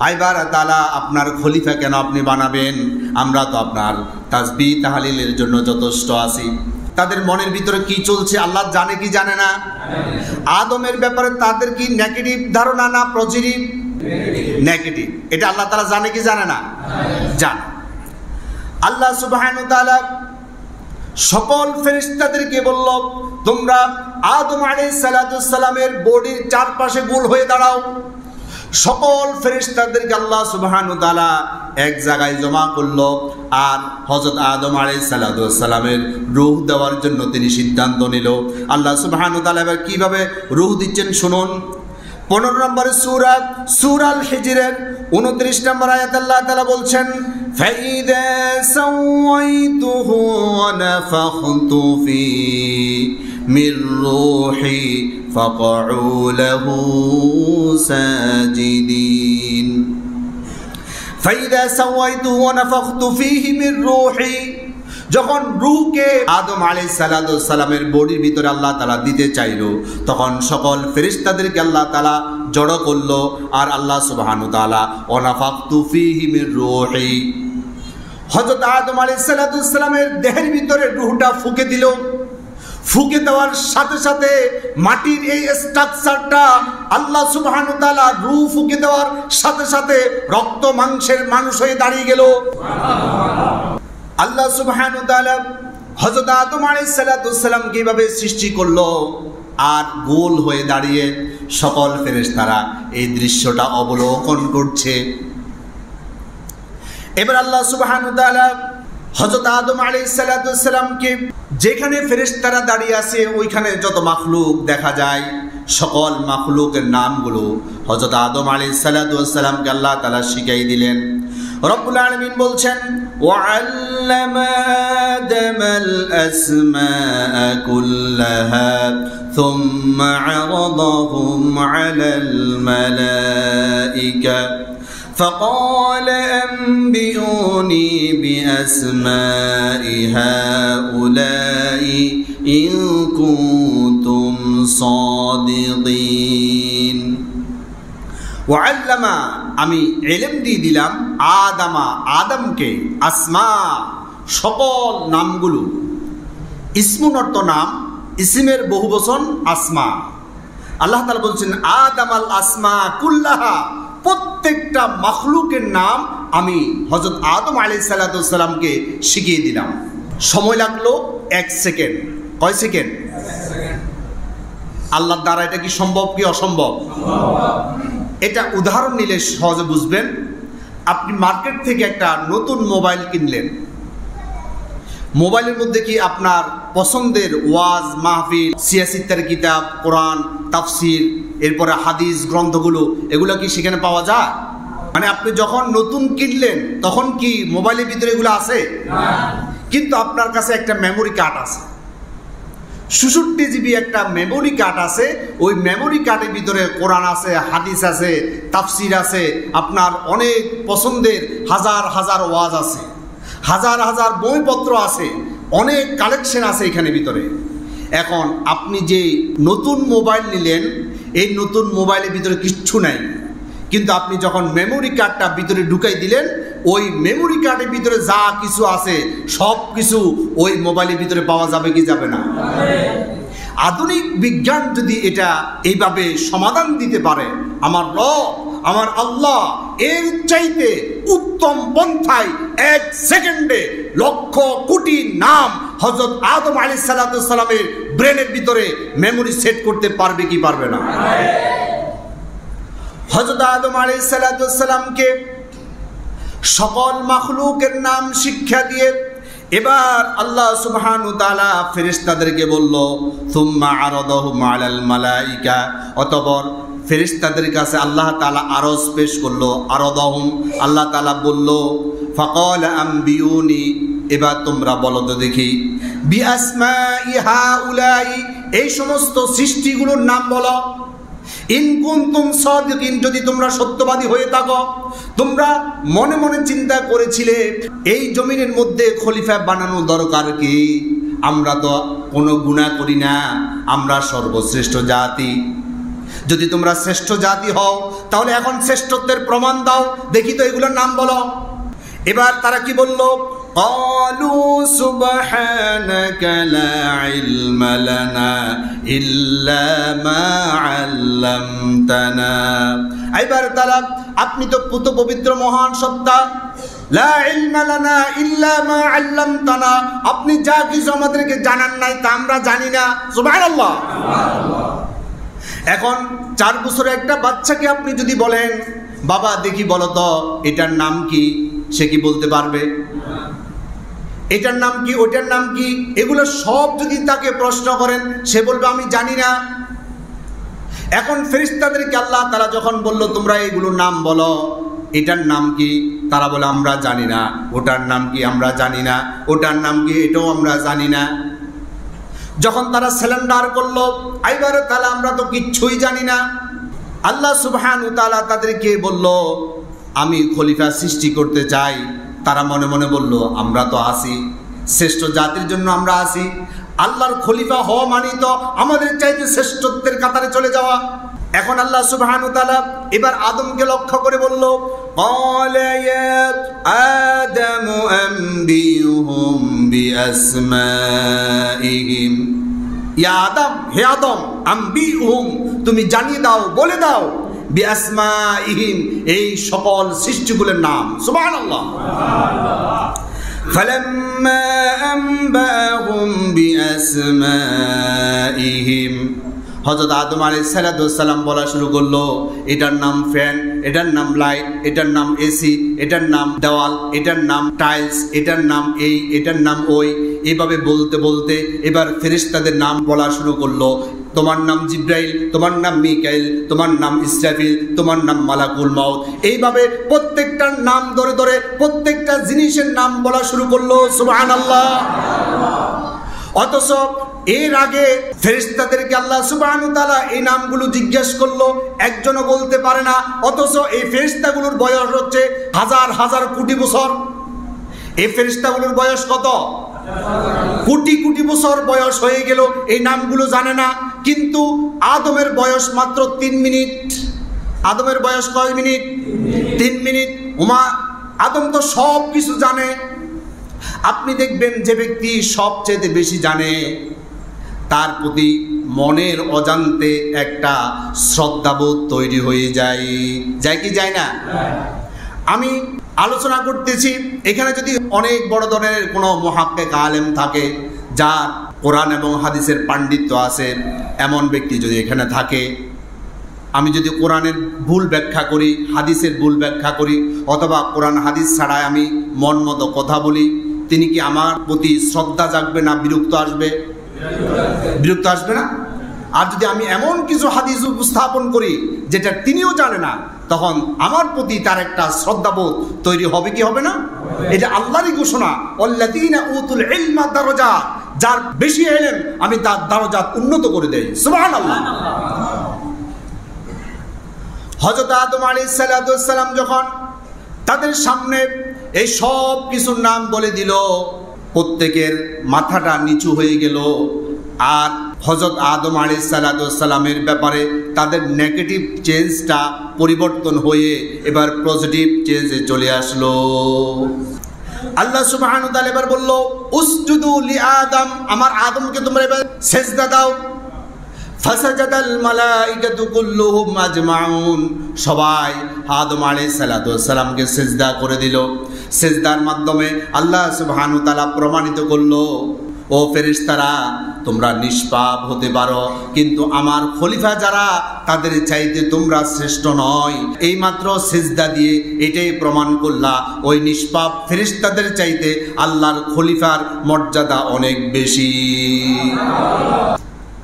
আইবার তাআলা আপনার খলিফা কেন আপনি বানাবেন, আমরা তো আপনার তাসবিহ তাহলিলের জন্য যথেষ্ট আছি। তাদের মনের ভিতরে কি চলছে আল্লাহ জানে কি জানে না? আদমের ব্যাপারে তাদের কি নেগেটিভ ধারণা না পজিটিভ? নেগেটিভ। এটা আল্লাহ তাআলা জানে কি জানে না? জানে। আল্লাহ সুবহানাহু ওয়া তাআলা সকল ফেরেশতাদেরকে বলল, তোমরা আদম আলাইহিস সালামের বডির চারপাশে গোল হয়ে দাঁড়াও। সকল ফেরেশতাদেরকে আল্লাহ সুবহানাহু ওয়া তাআলা এক জায়গায় জমা করলো, আর হযরত আদম আলাইহিস সালামের রূহ দেওয়ার জন্য তিনি সিদ্ধান্ত নিল। আল্লাহ সুবহানাহু ওয়া তাআলা এবার কিভাবে রূহ দিচ্ছেন শুনুন। 15 নম্বর সূরা সূরাল হিজরের 29 নম্বর আয়াত আল্লাহ তাআলা বলছেন, ফাইদা সাওয়াইতুহু ওয়া নাফাখতু ফি মির রূহি ফাকউ লাহু সাজিদিন। ফাইদা সাওয়াইতুহু ওয়া নাফাখতু ফীহি মির রূহি, যখন রূহকে আদম আলাইহিস সালামের বডির ভিতরে আল্লাহ তাআলা দিতে চাইলো, তখন সকল ফেরেশতাদেরকে আল্লাহ তাআলা জড়ো করলো, আর আল্লাহ সুবহানাহু ওয়া তাআলা ওয়া নাফাখতু ফীহি মির রূহি, হযরত আদম আলাইহিস সালামের দেহের ভিতরে রূহটা ফুঁকে দিল। ফুঁকে দেওয়ার সাথে সাথে মাটির এই স্ট্রাকচারটা আল্লাহ সুবহানাহু ওয়া তাআলা রূহ ফুঁকে দেওয়ার সাথে সাথে রক্ত মাংসের মানুষ হয়ে দাঁড়িয়ে গেল। আল্লাহ সুবহানাহু ওয়া তাআলা হযরত আদম আলাইহিস সালামকে কিভাবে সৃষ্টি করলো, আর গোল হয়ে দাঁড়িয়ে সকল ফেরেশতারা এই দৃশ্যটা অবলোকন করছে। এবার আল্লাহ সুবহানাহু ওয়া তাআলা হযরত আদম আলাইহিস সালামকে যেখানে ফেরেশতারা দাঁড়িয়ে আছে ওইখানে যত মাখলুক দেখা যায়, সকল মাখলুকের নামগুলো হযরত আদম আলাইহিস সালামকে আল্লাহ তাআলা শিখিয়ে দিলেন। রব্বুল আলামিন বলছেন, ওয়াল্লামা আদামাল আসমাআ কুল্লাহা থুম্মা আরাদাহুম আলাল মালাইকা فقال أنبئوني بأسماء هؤلاء إن كنتم صادقين। ওয়াল্লামা, আমি ইলম দিয়ে দিলাম, আদমকে আসমা, সকল নামগুলো। ইসমুন অর্থ নাম, ইসমের বহুবচন আসমা। আল্লাহ তাআলা বলছেন আদামাল আসমা কুল্লাহা, প্রত্যেকটা মাখলুকের নাম আমি হযরত আদম আলাইহিস সালামকে শিখিয়ে দিলাম। সময় লাগলো 1 সেকেন্ড। কয় সেকেন্ড? আল্লাহর দ্বারা এটা কি সম্ভব কি অসম্ভব? এটা উদাহরণ নিলে সহজে বুঝবেন। আপনি মার্কেট থেকে একটা নতুন মোবাইল কিনলেন, মোবাইলের মধ্যে কি আপনার পছন্দের ওয়াজ মাহফিল, সিয়াসিত্তার কিতাব, কোরআন, তাফসির, এরপরে হাদিস গ্রন্থগুলো, এগুলো কি সেখানে পাওয়া যায়? মানে আপনি যখন নতুন কিনলেন তখন কি মোবাইলের ভিতরে এগুলো আছে? কিন্তু আপনার কাছে একটা মেমোরি কার্ড আছে, ৬৬ জিবি একটা মেমোরি কার্ড আছে। ওই মেমোরি কার্ডের ভিতরে কোরআন আছে, হাদিস আছে, তাফসির আছে, আপনার অনেক পছন্দের হাজার হাজার ওয়াজ আছে, হাজার হাজার বইপত্র আছে, অনেক কালেকশন আছে এখানে ভিতরে। এখন আপনি যে নতুন মোবাইল নিলেন, এই নতুন মোবাইলের ভিতরে কিচ্ছু নাই, কিন্তু আপনি যখন মেমোরি কার্ডটা ভিতরে ঢুকাই দিলেন, ওই মেমোরি কার্ডের ভিতরে যা কিছু আছে সব কিছু ওই মোবাইলের ভিতরে পাওয়া যাবে কি যাবে না? আধুনিক বিজ্ঞান যদি এটা এইভাবে সমাধান দিতে পারে, আমার রব, আমার আল্লাহ এর চাইতে উত্তম পন্থায় 1 সেকেন্ডে লক্ষ কোটি নাম হযরত আদম আলাইহিস সালামের ব্রেনের ভিতরে মেমোরি সেট করতে পারবে কি পারবে না? হযরত আদম আলাইহিস সালামকে সকল মাখলুকের নাম শিক্ষা দিয়ে এবার আল্লাহ সুবহানাহু ওয়া তাআলা ফেরেশতাদেরকে বলল, সুম্মা আরাদাহুম আলাল মালাইকা, অতঃপর ফেরেশতাদের কাছে আল্লাহ তাআলা আরজ পেশ করলো। আরাদাহুম, আল্লাহ তাআলা বলল, ফাকালা আম্বিউনি, এবার তোমরা বলো তো দেখি, বিআসমাই হাউলাই, এই সমস্ত সৃষ্টিগুলোর নাম বলো। ইন কুনতুম সাদিকিন, যদি তোমরা সত্যবাদী হয়ে থাকো। তোমরা মনে মনে চিন্তা করেছিলে এই জমিনের মধ্যে খলিফা বানানো দরকার কি? আমরা তো কোনো গুনাহ করি না, আমরা সর্বশ্রেষ্ঠ জাতি। যদি তোমরা শ্রেষ্ঠ জাতি হও তাহলে এখন শ্রেষ্ঠত্বের প্রমাণ দাও, দেখি তো এগুলোর নাম বলো। এবার তারা কি বলল? قالوا سبحانك لا علم لنا إلا ما علمتنا। এবার তারা, আপনি তো পুত পবিত্র মহান সত্তা, লা ইলমা লানা ইল্লা মা আল্লামতানা, আপনি যা কিছু আমাদেরকে জানান নাই তা আমরা জানি না। সুবহানাল্লাহ। এখন 4 বছরের একটা বাচ্চাকে আপনি যদি বলেন, বাবা দেখি বলো তো এটার নাম কি, সে কি বলতে পারবে? এটার নাম কি, ওটার নাম কি, এগুলো সব যদি তাকে প্রশ্ন করেন সে বলবে আমি জানি না। এখন ফেরেশতাদেরকে আল্লাহ তাআলা যখন বলল তোমরা এগুলোর নাম বলো, এটার নাম কি, তারা বলে আমরা জানি না। ওটার নাম কি, আমরা জানি না। ওটার নাম কি, এটাও আমরা জানি না। যখন তারা সিলিন্ডার করলো, এবারে তাহলে আমরা তো কিচ্ছুই জানি না। আল্লাহ সুবহানাহু ওয়া তাআলা তাদেরকে বলল, আমি খলিফা সৃষ্টি করতে চাই। তারা মনে মনে বলল, আমরা তো আছি, শ্রেষ্ঠ জাতির জন্য আমরা আছি। আল্লাহর খলিফা হওয়া মানে তো আমাদের চাইতে শ্রেষ্ঠত্বের কাতারে চলে যাওয়া। এখন আল্লাহ সুবহানাহু ওয়া তাআলা এবার আদমকে লক্ষ্য করে বলল, ক্বালা ইয়া আদামু আম্বিহুম বিআসমাইহিম, ইয়া আদম, হে আদম, আম্বিহুম, তুমি জানিয়ে দাও, বলে দাও, বিআসমাইহিম, এই সকল সৃষ্টিগুলোর নাম। সুবহানাল্লাহ। ফালাম্মা আনবাহুম বিআসমাইহিম, হযরত আদম আলাইহিস সালাম বলা শুরু করলো, এটার নাম ফ্যান, এটার নাম লাইট, এটার নাম এসি, এটার নাম দেওয়াল, এটার নাম টাইলস, এটার নাম এই, এটার নাম ওই। এভাবে বলতে বলতে এবার ফেরেশতাদের নাম বলা শুরু করলো। তোমার নাম জিব্রাইল, তোমার নাম মিকাইল, তোমার নাম ইসরাফিল, তোমার নাম মালাকুল মাউত। এইভাবে প্রত্যেকটার নাম ধরে ধরে প্রত্যেকটা জিনিসের নাম বলা শুরু করলো। সুবহানাল্লাহ। অথচ এর আগে ফেরেশতাদেরকে আল্লাহ সুবহানাহু ওয়া তাআলা এই নামগুলো জিজ্ঞেস করলো, একজনও বলতে পারে না। অথচ এই ফেরেশতাগুলোর বয়স হচ্ছে হাজার হাজার কোটি বছর। এই ফেরেশতাগুলোর বয়স কত? কোটি কোটি বছর বয়স হয়ে গেল, এই নামগুলো জানে না। কিন্তু আদমের বয়স মাত্র 3 মিনিট। আদমের বয়স কয় মিনিট? 3 মিনিট। আদম তো সব কিছু জানে। আপনি দেখবেন যে ব্যক্তি সবচেয়ে বেশি জানে তার প্রতি মনের অজান্তে একটা শ্রদ্ধাবোধ তৈরি হয়ে যায়। যায় কি যায় না? আমি আলোচনা করতেছি, এখানে যদি অনেক বড় ধরনের কোনো মুহাক্কিক আলেম থাকে, যার কোরআন এবং হাদিসের পাণ্ডিত্য আছে, এমন ব্যক্তি যদি এখানে থাকে, আমি যদি কোরআনের ভুল ব্যাখ্যা করি, হাদিসের ভুল ব্যাখ্যা করি, অথবা কোরআন হাদিস ছাড়াই আমি মন মতো কথা বলি, তিনি কি আমার প্রতি শ্রদ্ধা জাগবে না বিরক্ত আসবে? বিরক্ত আসবে না? আর যদি আমি এমন কিছু হাদিস উপস্থাপন করি যেটা তিনিও জানে না, তখন আমার প্রতি তার একটা শ্রদ্ধাবোধ তৈরি হবে কি হবে না? এটা আল্লাহরই ঘোষণা, আল্লাযীনা উতুল ইলমা দারাজাত, যার বেশি ইলম আমি তার দারাজাত উন্নত করে দেই। সুবহানাল্লাহ। হযরত আদম আলাইহিস সালাম যখন তাদের সামনে এই সব কিছুর নাম বলে দিল, প্রত্যেকের মাথাটা নিচু হয়ে গেল। আর হযরত আদম আলাইহিস সালামের ব্যাপারে তাদের নেগেটিভ চেঞ্জটা পরিবর্তন হয়ে এবার পজিটিভ চেঞ্জে চলে আসলো। আল্লাহ সুবহানাহু ওয়া তাআলা এবার বলল, উসজুদু লি আদম, আমার আদমকে তোমরা এবার সিজদা দাও। ফাসাজাদাল মালাইকাতু কুল্লুহুম আজমাউন, সবাই আদম আলাইহিস সালামকে সিজদা করে দিল। সিজদার মাধ্যমে আল্লাহ সুবহানাহু ওয়া তাআলা প্রমাণিত করলো ও ফেরেশতারা, তোমরা নিষ্পাপ হতে পারো, কিন্তু আমার খলিফা যারা তাদের চাইতে তোমরা শ্রেষ্ঠ নয়। এইমাত্র সিজদা দিয়ে এটাই প্রমাণ করলা ওই নিষ্পাপ ফেরেশতাদের চাইতে আল্লাহর খলিফার মর্যাদা অনেক বেশি।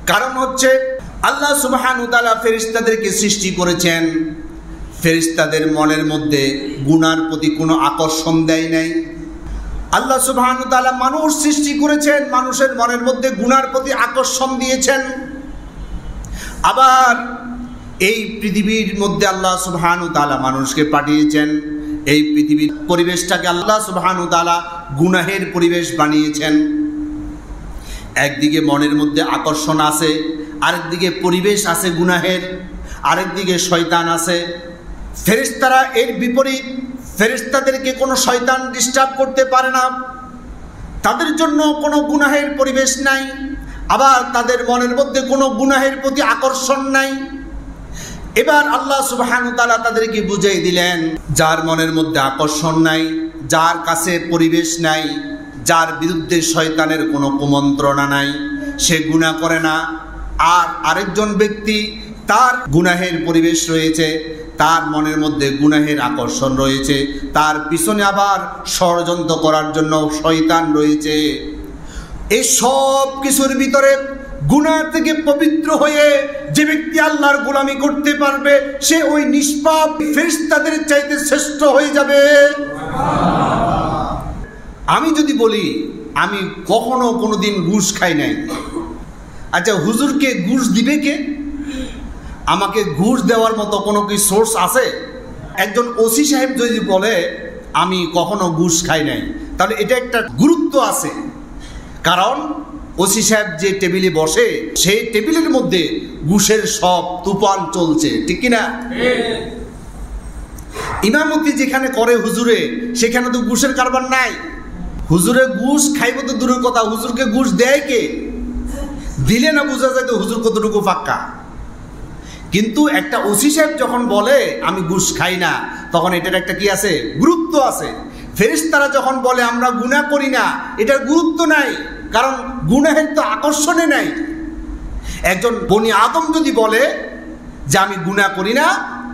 কারণ হচ্ছে আল্লাহ সুবহানাহু ওয়া তাআলা ফেরেশতাদেরকে সৃষ্টি করেছেন, ফেরেশতাদের মনের মধ্যে গুনার প্রতি কোনো আকর্ষণ দেয় নাই। আল্লাহ সুবহানাহু ওয়া তাআলা মানুষ সৃষ্টি করেছেন, মানুষের মনের মধ্যে গুনার প্রতি আকর্ষণ দিয়েছেন। আবার এই পৃথিবীর মধ্যে আল্লাহ সুবহানাহু ওয়া তাআলা মানুষকে পাঠিয়েছেন, এই পৃথিবীর পরিবেশটাকে আল্লাহ সুবহানাহু ওয়া তাআলা গুনাহের পরিবেশ বানিয়েছেন। একদিকে মনের মধ্যে আকর্ষণ আছে, আরেকদিকে পরিবেশ আছে গুনাহের, আরেকদিকে শয়তান আছে। ফেরেশতারা এর বিপরীত, ফেরেশতাদেরকে কোনো শয়তান ডিস্টার্ব করতে পারে না, তাদের জন্য কোনো গুনাহের পরিবেশ নাই, আবার তাদের মনের মধ্যে কোনো গুনাহের প্রতি আকর্ষণ নাই। এবার আল্লাহ সুবহানাহু ওয়া তাআলা তাদেরকে বুঝিয়ে দিলেন, যার মনের মধ্যে আকর্ষণ নাই, যার কাছে পরিবেশ নাই, যার বিরুদ্ধে শয়তানের কোনো কুমন্ত্রণা নাই, সে গুনাহ করে না। আর আরেকজন ব্যক্তি, তার গুনাহের পরিবেশ রয়েছে, তার মনের মধ্যে গুনাহের আকর্ষণ রয়েছে, তার পিছনে আবার ষড়যন্ত্র করার জন্য শয়তান রয়েছে। এই সব কিছুর ভিতরে গুনাহ থেকে পবিত্র হয়ে যে ব্যক্তি আল্লাহর গোলামি করতে পারবে, সে ওই নিষ্পাপ ফেরেশতাদের চাইতে শ্রেষ্ঠ হয়ে যাবে। আমি যদি বলি আমি কখনো কোনোদিন ঘুষ খাই নাই, আচ্ছা হুজুরকে ঘুষ দিবে কে? আমাকে ঘুষ দেওয়ার মতো কোনো কি সোর্স আছে? একজন ওসি সাহেব যদি বলে আমি কখনো ঘুষ খাই নাই, তাহলে এটা একটা গুরুত্ব আছে। কারণ ওসি সাহেব যে টেবিলে বসে, সেই টেবিলের মধ্যে ঘুষের সব তুফান চলছে, ঠিক কিনা? ইমামতি যেখানে করে হুজুরে, সেখানে তো ঘুষের কারবার নাই। হুজুরে ঘুষ খাইব তো দূরের কথা, হুজুরকে ঘুষ দেয় কে? দিলে না বোঝা যায় তো হুজুর কতটুকু পাক্কা। কিন্তু একটা ওসি সাহেব যখন বলে আমি ঘুষ খাই না, তখন এটার একটা কি আছে? গুরুত্ব আছে। ফেরেশতারা যখন বলে আমরা গুনাহ করি না, এটার গুরুত্ব নাই, কারণ গুনাহের তো আকর্ষণে নাই। একজন বনি আদম যদি বলে যে আমি গুনাহ করি না,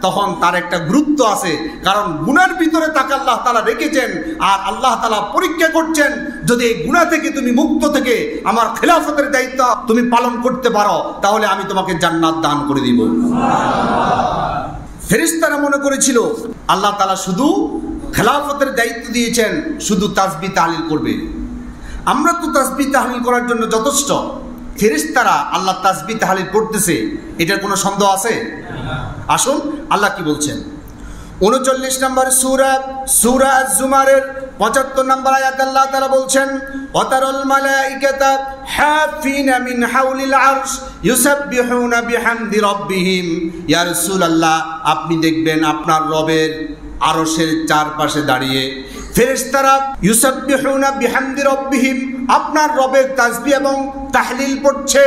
তখন তার একটা গুরুত্ব আছে, কারণ গুনার ভিতরে তাকে আল্লাহ তাআলা রেখেছেন, আর আল্লাহ তাআলা পরীক্ষা করছেন, যদি এই গুনাহ থেকে তুমি মুক্ত থেকে আমার খেলাফতের দায়িত্ব তুমি পালন করতে পারো, তাহলে আমি তোমাকে জান্নাত দান করে দিব। ফেরেশতারা মনে করেছিল আল্লাহ তাআলা শুধু খেলাফতের দায়িত্ব দিয়েছেন, শুধু তাসবিহ তাহলিল করবে। আমরা তো তাসবিহ তাহলিল করার জন্য যথেষ্ট। ফেরেশতারা আল্লাহ তাসবিহ তাহলিল করতেছে, এটার কোনো সন্দেহ আছে? আসুন আল্লাহ কি বলছেন। 39 নম্বর সূরা আজ-জুমারের 75 নম্বর আয়াত আল্লাহ তাআলা বলছেন, ওয়াতারাল মালাইকাতা হাফিনা মিন হাউলিল আরশ ইউসাব্বিহুনা বিহামদি রাব্বিহিম। ইয়া রাসূলুল্লাহ, আপনি দেখবেন আপনার রবের আরশের চারপাশে দাঁড়িয়ে ফেরেশতারা ইউসাব্বিহুনা বিহামদি রাব্বিহিম, আপনার রবের তাসবিহ এবং তাহলিল পড়ছে।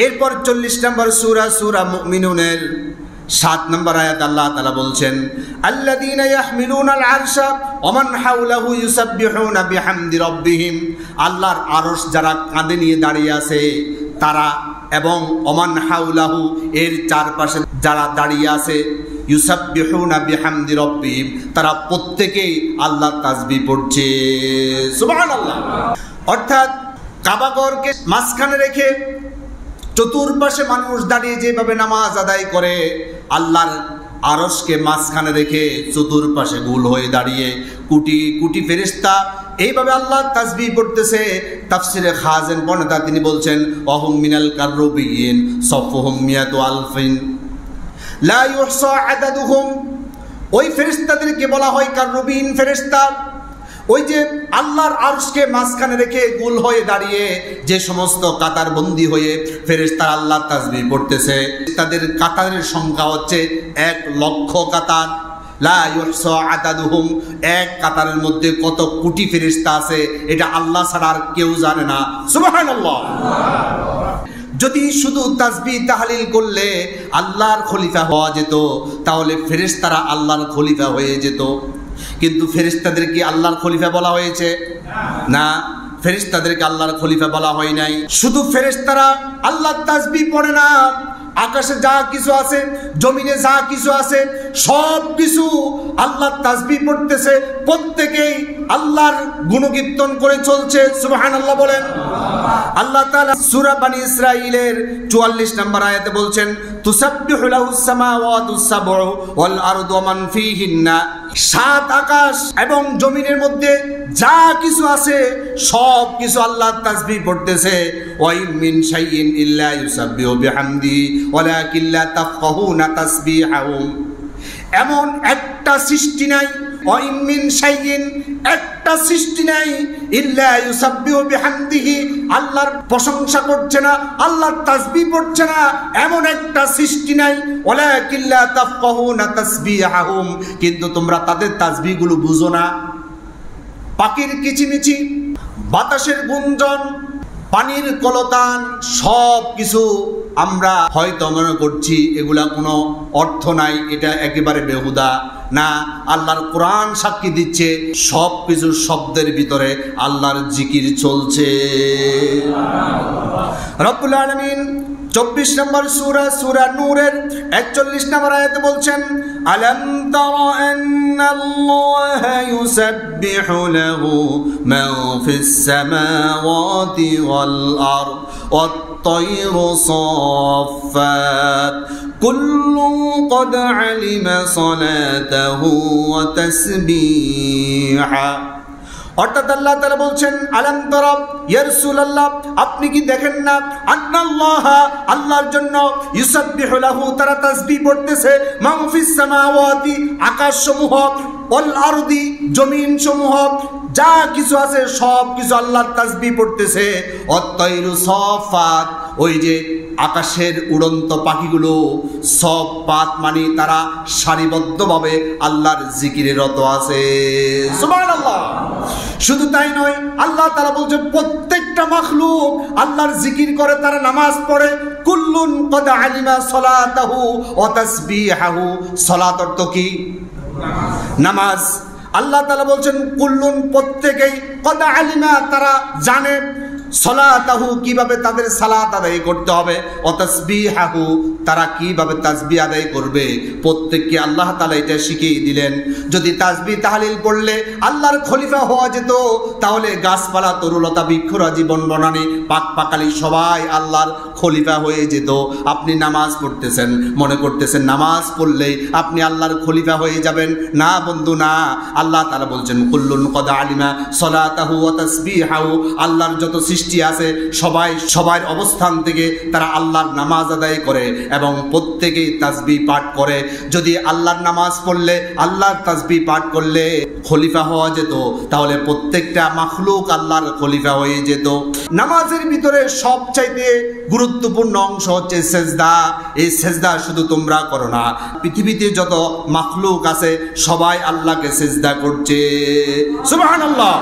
এরপর 40 নম্বর সূরা মুমিনুনের 7 নম্বর আয়াত আল্লাহ তাআলা বলছেন, আল্লাযীনা ইয়াহমিলুনাল আরশা ওয়া মান হাওলাহু ইউসাব্বিহুনা বিহামদি রাব্বিহিম। আল্লাহর আরশ যারা কাঁধে নিয়ে দাঁড়িয়ে আছে তারা, এবং ওমান হাওলাহু এর চারপাশে যারা দাঁড়িয়ে আছে, ইউসাব্বিহুনা বিহামদি রাব্বিহিম, তারা প্রত্যেকেই আল্লাহর তাসবিহ পড়ছে। সুবহানাল্লাহ। অর্থাৎ কাবাঘরকে মাঝখানে রেখে চতুর্পাশে মানুষ দাঁড়িয়ে যেভাবে নামাজ আদায় করে, আল্লাহর আরশকে মাঝখানে রেখে চতুর্পাশে গোল হয়ে দাঁড়িয়ে কোটি কোটি ফেরেশতা এইভাবে আল্লাহর তাসবিহ পড়তেছে। তাফসিরে খাজেন বর্ণনা তিনি বলছেন, ওয়াহুম মিনাল কাররুবিয়িন সাফুহুম মিয়াতু আলফিন লা ইউহসা আদাদুহুম। ওই ফেরেশতাদেরকে বলা হয় কাররুবিন ফেরেশতা। ওই যে আল্লাহর আরশকে মাঝখানে রেখে গোল হয়ে দাঁড়িয়ে যে সমস্ত কাতারবন্দি হয়ে ফেরেশতারা আল্লাহর তাসবিহ পড়তেছে, তাদের কাতারের সংখ্যা হচ্ছে 1,00,000 কাতার। লা ইউহসা আদাদুহুম, এক কাতারের মধ্যে কত কোটি ফেরেশতা আছে এটা আল্লাহ ছাড়া আর কেউ জানে না। সুবহানাল্লাহ। যদি শুধু তাসবিহ তাহলিল করলে আল্লাহর খলিফা হওয়া যেত, তাহলে ফেরেশতারা আল্লাহর খলিফা হয়ে যেত। কিন্তু ফেরেশতাদের কি আল্লাহর খলিফা বলা হয়েছে? না, ফেরেশতাদেরকে আল্লাহর খলিফা বলা হয় নাই। শুধু ফেরেশতারা আল্লাহর তাসবিহ পড়ে না, আকাশে যা কিছু আছে, জমিনে যা কিছু আছে, সব কিছু আল্লাহর তাসবিহ পড়তেছে, প্রত্যেকেই আল্লাহর গুণকীর্তন করে চলছে। সুবহানাল্লাহ বলেন। আল্লাহ তাআলা সূরা বনী ইসরাঈলের 44 নম্বর আয়াতে বলছেন, তুসাব্বিহু লাহুস সামাওয়াতুস সাবউ ওয়াল আরদু ওয়া মান ফীহিন্না। সাত আকাশ এবং জমিনের মধ্যে যা কিছু আছে সব কিছু আল্লাহর তাসবিহ পড়তেছে। ওয়া মিন শাইইন ইল্লা ইউসাব্বিহু বিহামদিহি ওয়ালাকিন লা তাফকাহুনা তাসবিহাহুম। এমন একটা সৃষ্টি নাই, ওয়া মিন শাইইন একটা সৃষ্টি নাই, ইল্লা ইউসাব্বিহু বিহামদিহি আল্লাহর প্রশংসা করছে না, আল্লাহর তাসবিহ পড়ছে না, এমন একটা সৃষ্টি নাই। ওয়ালাকিন লা তাফকাহুনা তাসবিহাহুম, কিন্তু তোমরা তাদের তাসবিহগুলো বুঝো না। পাখির কিচিমিচি, বাতাসের গুঞ্জন, পানির কলতান, সব কিছু আমরা হয়তো মনে করছি এগুলা কোনো অর্থ নাই, এটা একেবারে বেহুদা। না, আল্লাহর কোরআন সাক্ষী দিচ্ছে সব কিছু শব্দের ভিতরে আল্লাহর জিকির চলছে। রব্বুল আলামিন 24 নম্বর সূরা নূরের 41 নম্বর আয়াতে বলছেন, আলাম তারা আন্নাল্লাহা ইউসাব্বিহু লাহু মা ফিস সামাওয়াতি ওয়াল আরদ ওয়াত তায়রু সাফফাত কুল্লুন ক্বাদ আলিমা সালাতাহু ওয়া তাসবিহা। অর্থাৎ আল্লাহ তাআলা বলছেন, আলাম তারা ইয়া রাসূলুল্লাহ, আপনি কি দেখেন না, আন্নাল্লাহ আল্লাহর জন্য, ইউসাব্বিহু লাহু তারা তাসবিহ পড়তেছে, মা ফিস সামাওয়াতি আকাশসমূহ, ওয়াল আরদি জমিন সমূহ, যা কিছু আছে সব কিছু আল্লাহর তাসবিহ পড়তেছে। ওয়াত তায়রু সাফফাত, ওই যে আকাশের উড়ন্ত পাখিগুলো, সব পাত মানে তারা সারিবদ্ধভাবে আল্লাহর জিকিরে রত আছে। সুবহানাল্লাহ। শুধু তাই নয়, আল্লাহ তাআলা বলছেন প্রত্যেকটা মাখলুক আল্লাহর জিকির করে, তারা নামাজ পড়ে। কুল্লুন ক্বাদ আলিমা সালাতাহু ওয়া তাসবিহাহু। সালাত অর্থ কি? নামাজ। আল্লাহ তাআলা বলছেন কুল্লুন প্রত্যেকেই, ক্বাদ আলিমা তারা জানে, সালাতাহু কিভাবে তাদের সালাত আদায় করতে হবে, ওয়া তাসবিহাহু তারা কিভাবে তাসবিহ আদায় করবে, প্রত্যেককে আল্লাহ তাআলা এটা শিখিয়ে দিলেন। যদি তাসবিহ তাহলিল পড়লে আল্লাহর খলিফা হওয়া যেত, তাহলে গাছপালা তরুলতা বৃক্ষরাজি বনবনানি পাক পাকালি সবাই আল্লাহর খলিফা হয়ে যেত। আপনি নামাজ পড়তেছেন, মনে করতেছেন নামাজ পড়লেই আপনি আল্লাহর খলিফা হয়ে যাবেন। না বন্ধু, না। আল্লাহ তাআলা বলছেন কুল্লুন ক্বাদ আলিমা সালাতাহু ওয়া তাসবিহাহু। আল্লাহর যত সৃষ্টি আছে সবার অবস্থান থেকে তারা আল্লাহর নামাজ আদায় করে এবং প্রত্যেকেই তাসবিহ পাঠ করে। যদি আল্লাহর নামাজ পড়লে, আল্লাহর তাসবিহ পাঠ করলে খলিফা হওয়া যেত, তাহলে প্রত্যেকটা মাখলুক আল্লাহর খলিফা হয়ে যেত। নামাজের ভিতরে সবচাইতে গুরুত্বপূর্ণ অংশ হচ্ছে সেজদা। এই সেজদা শুধু তোমরা করো না, পৃথিবীতে যত মাখলুক আছে সবাই আল্লাহকে সেজদা করছে। সুবহানাল্লাহ।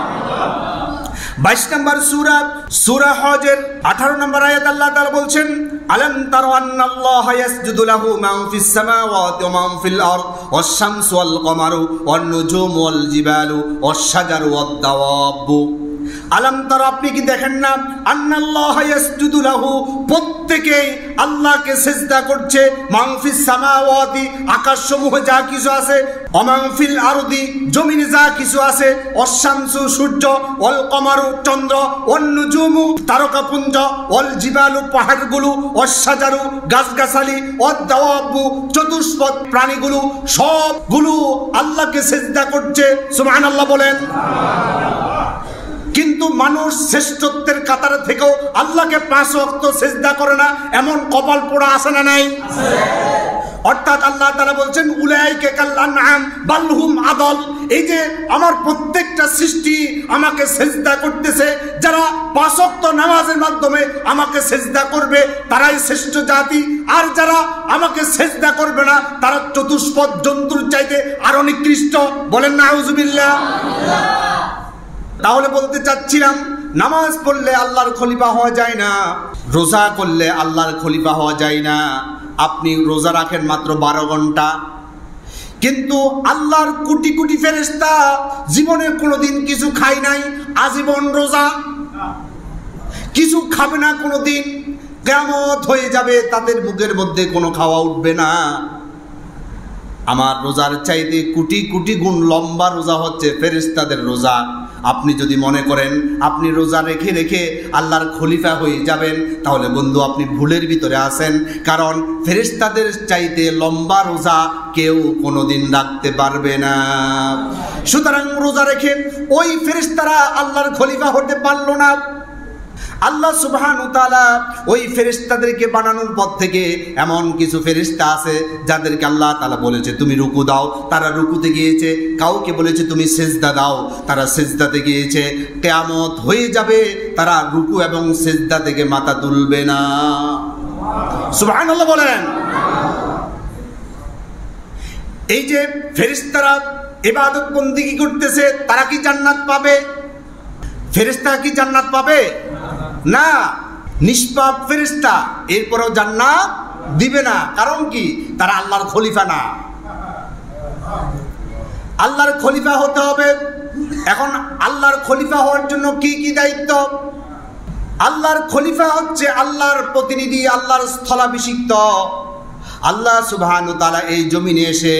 22 নম্বর সূরা হজের 18 নম্বর আয়াত আল্লাহ তাআলা বলছেন, আলাম তারা আন্নাল্লাহা ইয়াসজুদু লাহু মা ফিস সামাওয়াতি ওয়া মা ফিল আরদ ওয়াশ শামসু ওয়াল কমারু ওয়ান নুজুমু ওয়াল জিবালু ওয়াশ শাজারু ওয়াদ দাওয়াবু। আলাম তারা, আপনি কি দেখেন না, আন্নাল্লাহা ইয়াসজুদু লাহু প্রত্যেকেই আল্লাহকে সিজদা করছে, মান ফিস সামাওয়াতি আকাশসমূহে যা কিছু আছে, ওয়া মান ফিল আরদি জমিনে যা কিছু আছে, ওয়াশ শামসু সূর্য, ওয়াল কমারু চন্দ্র, ওয়ান নুজুমু তারকাপুঞ্জ, ওয়াল জিবালু পাহাড়গুলো, ওয়াশ শাজারু গাছগাছালি, ওয়াদ দাওয়াবু চতুষ্পদ প্রাণীগুলো, সবগুলো আল্লাহকে সিজদা করছে। সুবহানাল্লাহ বলেন। কিন্তু মানুষ শ্রেষ্ঠত্বের কাতারে থেকেও আল্লাহকে 5 ওয়াক্ত সিজদা করে না, এমন কপাল পোড়া আছে না নাই? অর্থাৎ আল্লাহ তাআলা বলছেন উলাইকা কাল আনআম বাল হুম আদল। এই যে আমার প্রত্যেকটা সৃষ্টি আমাকে সিজদা করতেছে, যারা 5 ওয়াক্ত নামাজের মাধ্যমে আমাকে সিজদা করবে তারাই শ্রেষ্ঠ জাতি, আর যারা আমাকে সিজদা করবে না তারা চতুষ্পদ জন্তুর চাইতে আরো নিকৃষ্ট। বলেন নাউজুবিল্লাহ। তাহলে বলতে চাচ্ছিলাম, নামাজ পড়লে আল্লাহর খলিফা হওয়া যায় না, রোজা করলে আল্লাহর খলিফা হওয়া যায় না। আপনি রোজা রাখেন মাত্র 12 ঘন্টা, কিন্তু আল্লাহর কোটি কোটি ফেরেশতা জীবনে কোনোদিন কিছু খায় নাই, আজীবন রোজা। কিছু খাবে না কোনোদিন, কিয়ামত হয়ে যাবে, তাদের মুখের মধ্যে কোনো খাওয়া উঠবে না। আমার রোজার চাইতে কোটি কোটি গুণ লম্বা রোজা হচ্ছে ফেরেশতাদের রোজা। আপনি যদি মনে করেন আপনি রোজা রেখে রেখে আল্লাহর খলিফা হয়ে যাবেন, তাহলে বন্ধু আপনি ভুলের ভিতরে আছেন। কারণ ফেরেশতাদের চাইতে লম্বা রোজা কেউ কোনোদিন রাখতে পারবে না। সুতরাং রোজা রেখে ওই ফেরেশতারা আল্লাহর খলিফা হতে পারলো না। আল্লাহ সুবহানাহু ওয়া তাআলা ওই ফেরেশতাদেরকে বানানোর পর থেকে এমন কিছু ফেরেশতা আছে যাদেরকে আল্লাহ তাআলা বলেছে তুমি রুকু দাও, তারা রুকুতে গিয়েছে। কাউকে বলেছে তুমি সিজদা দাও, তারা সিজদাতে গিয়েছে। কিয়ামত হয়ে যাবে, তারা রুকু এবং সিজদা থেকে মাথা তুলবে না। সুবহানাল্লাহ বলেন। এই যে ফেরেশতারা ইবাদত বন্দেগী করতেছে, তারা কি জান্নাত পাবে? ফেরেশতা কি জান্নাত পাবে? না, নিষ্পাপ ফেরেশতা এরপরেও জান্নাত দিবে না। কারণ কি? তারা আল্লাহর খলিফা না। আল্লাহর খলিফা হতে হবে। এখন আল্লাহর খলিফা হওয়ার জন্য কি কি দায়িত্ব? আল্লাহর খলিফা হচ্ছে আল্লাহর প্রতিনিধি, আল্লাহর স্থলাভিষিক্ত। আল্লাহ সুবহানাহু ওয়া তাআলা এই জমিনে এসে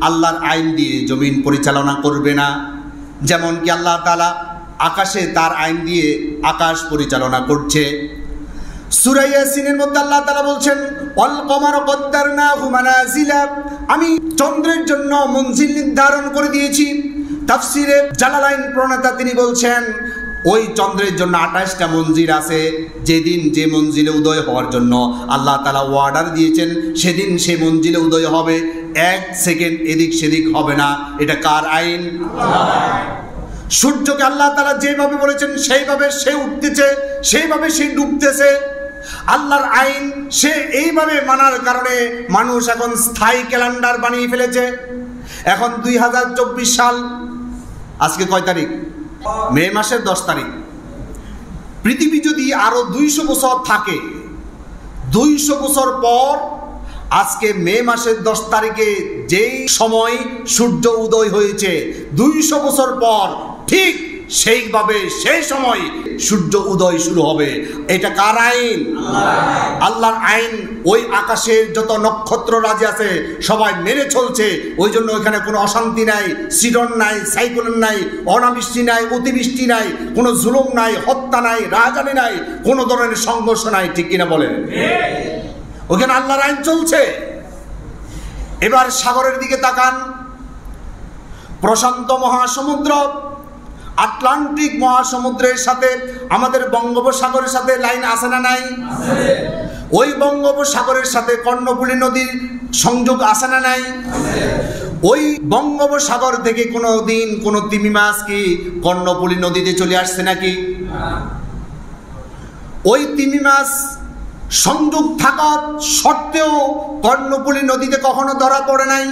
আল্লাহর আইন দিয়ে জমিন পরিচালনা করবে না। যেমন কি আল্লাহ তাআলা আকাশে তার আইন দিয়ে আকাশ পরিচালনা করছে। সূরা ইয়াসিনের মধ্যে আল্লাহ তাআলা বলছেন ওয়াল কমার কদ্দারনাহু মানাজিলা, আমি চন্দ্রের জন্য মঞ্জিল নির্ধারণ করে দিয়েছি। তাফসিরে জালালাইন প্রণেতা তিনি বলছেন ওই চন্দ্রের জন্য 28টা মঞ্জিল আছে। যেদিন যে মঞ্জিলে উদয় হওয়ার জন্য আল্লাহ তাআলা অর্ডার দিয়েছেন, সেদিন সে মঞ্জিলে উদয় হবে। 1 সেকেন্ড এদিক সেদিক হবে না। এটা কার আইন? সূর্যকে আল্লাহ তাআলা যেভাবে বলেছেন সেইভাবে সে উঠতেছে, সেইভাবে সে ডুবতেছে। আল্লাহর আইন সে এইভাবে মানার কারণে মানুষ এখন স্থায়ী ক্যালেন্ডার বানিয়ে ফেলেছে। এখন 2024 সাল, আজকে কয় তারিখ? মে মাসের 10 তারিখ। পৃথিবী যদি আরো 200 বছর থাকে, 200 বছর পর আজকে মে মাসের 10 তারিখে যেই সময় সূর্য উদয় হয়েছে, 200 বছর পর ঠিক সেইভাবে সেই সময় সূর্য উদয় শুরু হবে। এটা কার আইন? আল্লাহর আইন। ওই আকাশের যত নক্ষত্র রাজি আছে সবাই মেনে চলছে। ওই জন্য ওইখানে কোনো অশান্তি নাই, সিডন নাই, সাইক্লোন নাই, অনাবৃষ্টি নাই, অতিবৃষ্টি নাই, কোনো জুলুম নাই, হত্যা নাই, রাজধানী নাই, কোনো ধরনের সংঘর্ষ নাই। ঠিক কিনা বলেন? ওখানে আল্লাহর আইন চলছে। এবার সাগরের দিকে তাকান। প্রশান্ত মহাসমুদ্র আটলান্টিক মহাসমুদ্রের সাথে আমাদের বঙ্গোপসাগরের সাথে লাইন আছে না নাই? ওই বঙ্গোপসাগরের সাথে কর্ণফুলী নদীর সংযোগ আছে না নাই? ওই বঙ্গোপসাগর থেকে কোনো দিন কোনো তিমি মাছ কি কর্ণফুলী নদীতে চলে আসছে নাকি? ওই তিমি মাছ সংযোগ থাকা সত্ত্বেও কর্ণফুলী নদীতে কখনো ধরা পড়ে নাই।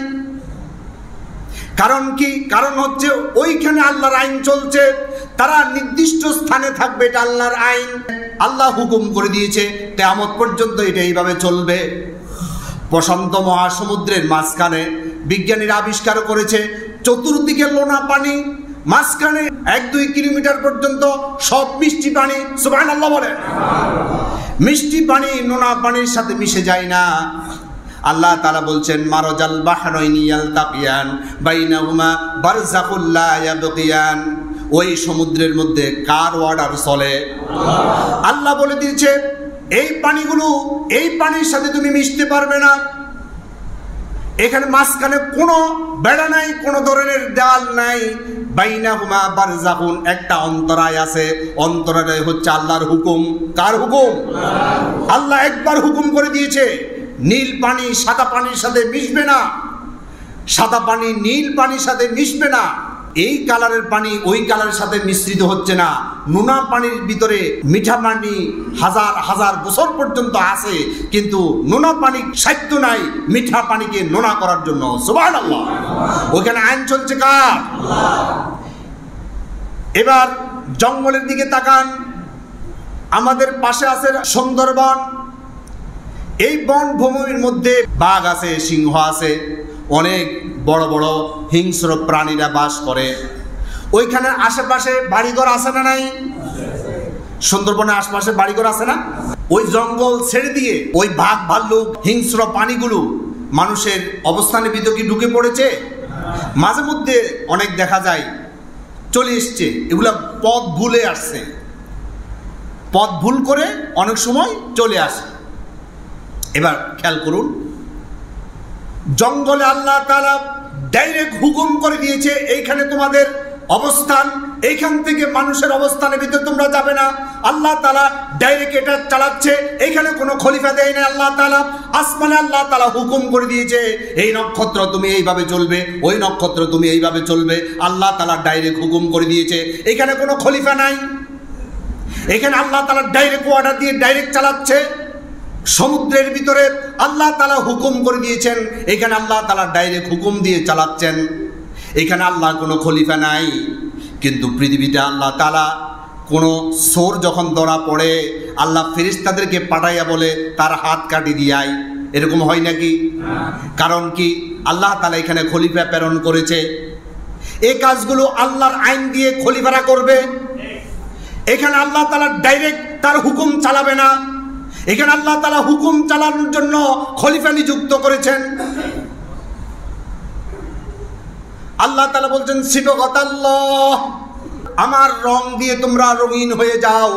কারণ কি? কারণ হচ্ছে ওইখানে আল্লাহর আইন চলছে। তারা নির্দিষ্ট স্থানে থাকবে, এটা আল্লাহর আইন। আল্লাহ হুকুম করে দিয়েছে কিয়ামত পর্যন্ত এটা এইভাবে চলবে। প্রশান্ত মহাসমুদ্রের মাঝখানে বিজ্ঞানীরা আবিষ্কার করেছে চতুর্দিকে লোনা পানি, মাঝখানে 1-2 কিলোমিটার পর্যন্ত সব মিষ্টি পানি। সুবহানাল্লাহ বলে। মিষ্টি পানি নোনা পানির সাথে মিশে যায় না। আল্লাহ তাআলা বলছেন মারাজাল বাহরাইনি ইয়ালতাকিয়ান বাইনাহুমা বারযাখুল লা ইয়াবগিয়ান। ওই সমুদ্রের মধ্যে কার অর্ডার চলে? আল্লাহ বলে দিয়েছে এই পানিগুলো এই পানির সাথে তুমি মিশতে পারবে না। এখানে মাঝখানে কোনো বেড়া নাই, কোনো ধরনের দেওয়াল নাই। বাইনাহুমা বারযাখুন, একটা অন্তরায় আছে। অন্তরায় হচ্ছে আল্লাহর হুকুম। কার হুকুম? আল্লাহ একবার হুকুম করে দিয়েছে নীল পানি সাদা পানির সাথে মিশবে না, সাদা পানি নীল পানির সাথে মিশবে না। এই কালারের পানি ওই কালারের সাথে মিশ্রিত হচ্ছে না। নোনা পানির ভিতরে মিঠা পানি হাজার হাজার বছর পর্যন্ত আছে, কিন্তু নোনা পানি সাধ্য নাই মিঠা পানিকে নোনা করার জন্য। সুবহানাল্লাহ। ওখানে আইন চলছে কার? এবার জঙ্গলের দিকে তাকান। আমাদের পাশে আছে সুন্দরবন। এই বনভূমির মধ্যে বাঘ আছে, সিংহ আছে, অনেক বড় বড় হিংস্র প্রাণীরা বাস করে। ওইখানে আশেপাশে বাড়িঘর আছে না নাই? সুন্দরবনের আশপাশে বাড়িঘর আছে না, ওই জঙ্গল ছেড়ে দিয়ে ওই বাঘ ভাল্লুক হিংস্র প্রাণীগুলো মানুষের অবস্থানের ভিতর কি ঢুকে পড়েছে? মাঝে মধ্যে অনেক দেখা যায় চলে এসছে, এগুলা পথ ভুলে আসছে, পথ ভুল করে অনেক সময় চলে আসে। এবার খেয়াল করুন, জঙ্গলে আল্লাহ তাআলা ডাইরেক্ট হুকুম করে দিয়েছে এইখানে তোমাদের অবস্থান, এইখান থেকে মানুষের অবস্থানের ভিতরে তোমরা যাবে না। আল্লাহ তাআলা ডাইরেক্ট এটা চালাচ্ছে, এইখানে কোনো খলিফা দেয় না। আল্লাহ তাআলা আসমানে আল্লাহ তাআলা হুকুম করে দিয়েছে এই নক্ষত্র তুমি এইভাবে চলবে, ওই নক্ষত্র তুমি এইভাবে চলবে। আল্লাহ তাআলা ডাইরেক্ট হুকুম করে দিয়েছে, এখানে কোনো খলিফা নাই। এখানে আল্লাহ তাআলা ডাইরেক্ট অর্ডার দিয়ে ডাইরেক্ট চালাচ্ছে। সমুদ্রের ভিতরে আল্লাহ তাআলা হুকুম করে দিয়েছেন, এখানে আল্লাহ তাআলা ডাইরেক্ট হুকুম দিয়ে চালাচ্ছেন। এখানে আল্লাহর কোনো খলিফা নাই। কিন্তু পৃথিবীতে আল্লাহ তাআলা কোনো চোর যখন ধরা পড়ে আল্লাহ ফেরেশতাদেরকে পাঠাইয়া বলে তার হাত কাটি দিয়াই, এরকম হয় নাকি? কারণ কি? আল্লাহ তাআলা এখানে খলিফা প্রেরণ করেছে। এই কাজগুলো আল্লাহর আইন দিয়ে খলিফারা করবে। এখানে আল্লাহ তাআলা ডাইরেক্ট তার হুকুম চালাবে না, এখানে আল্লাহ তাআলা হুকুম চালানোর জন্য খলিফা নিযুক্ত করেছেন। আল্লাহ তাআলা বলছেন সিবগাতাল্লাহ, আমার রং দিয়ে তোমরা রঙিন হয়ে যাও।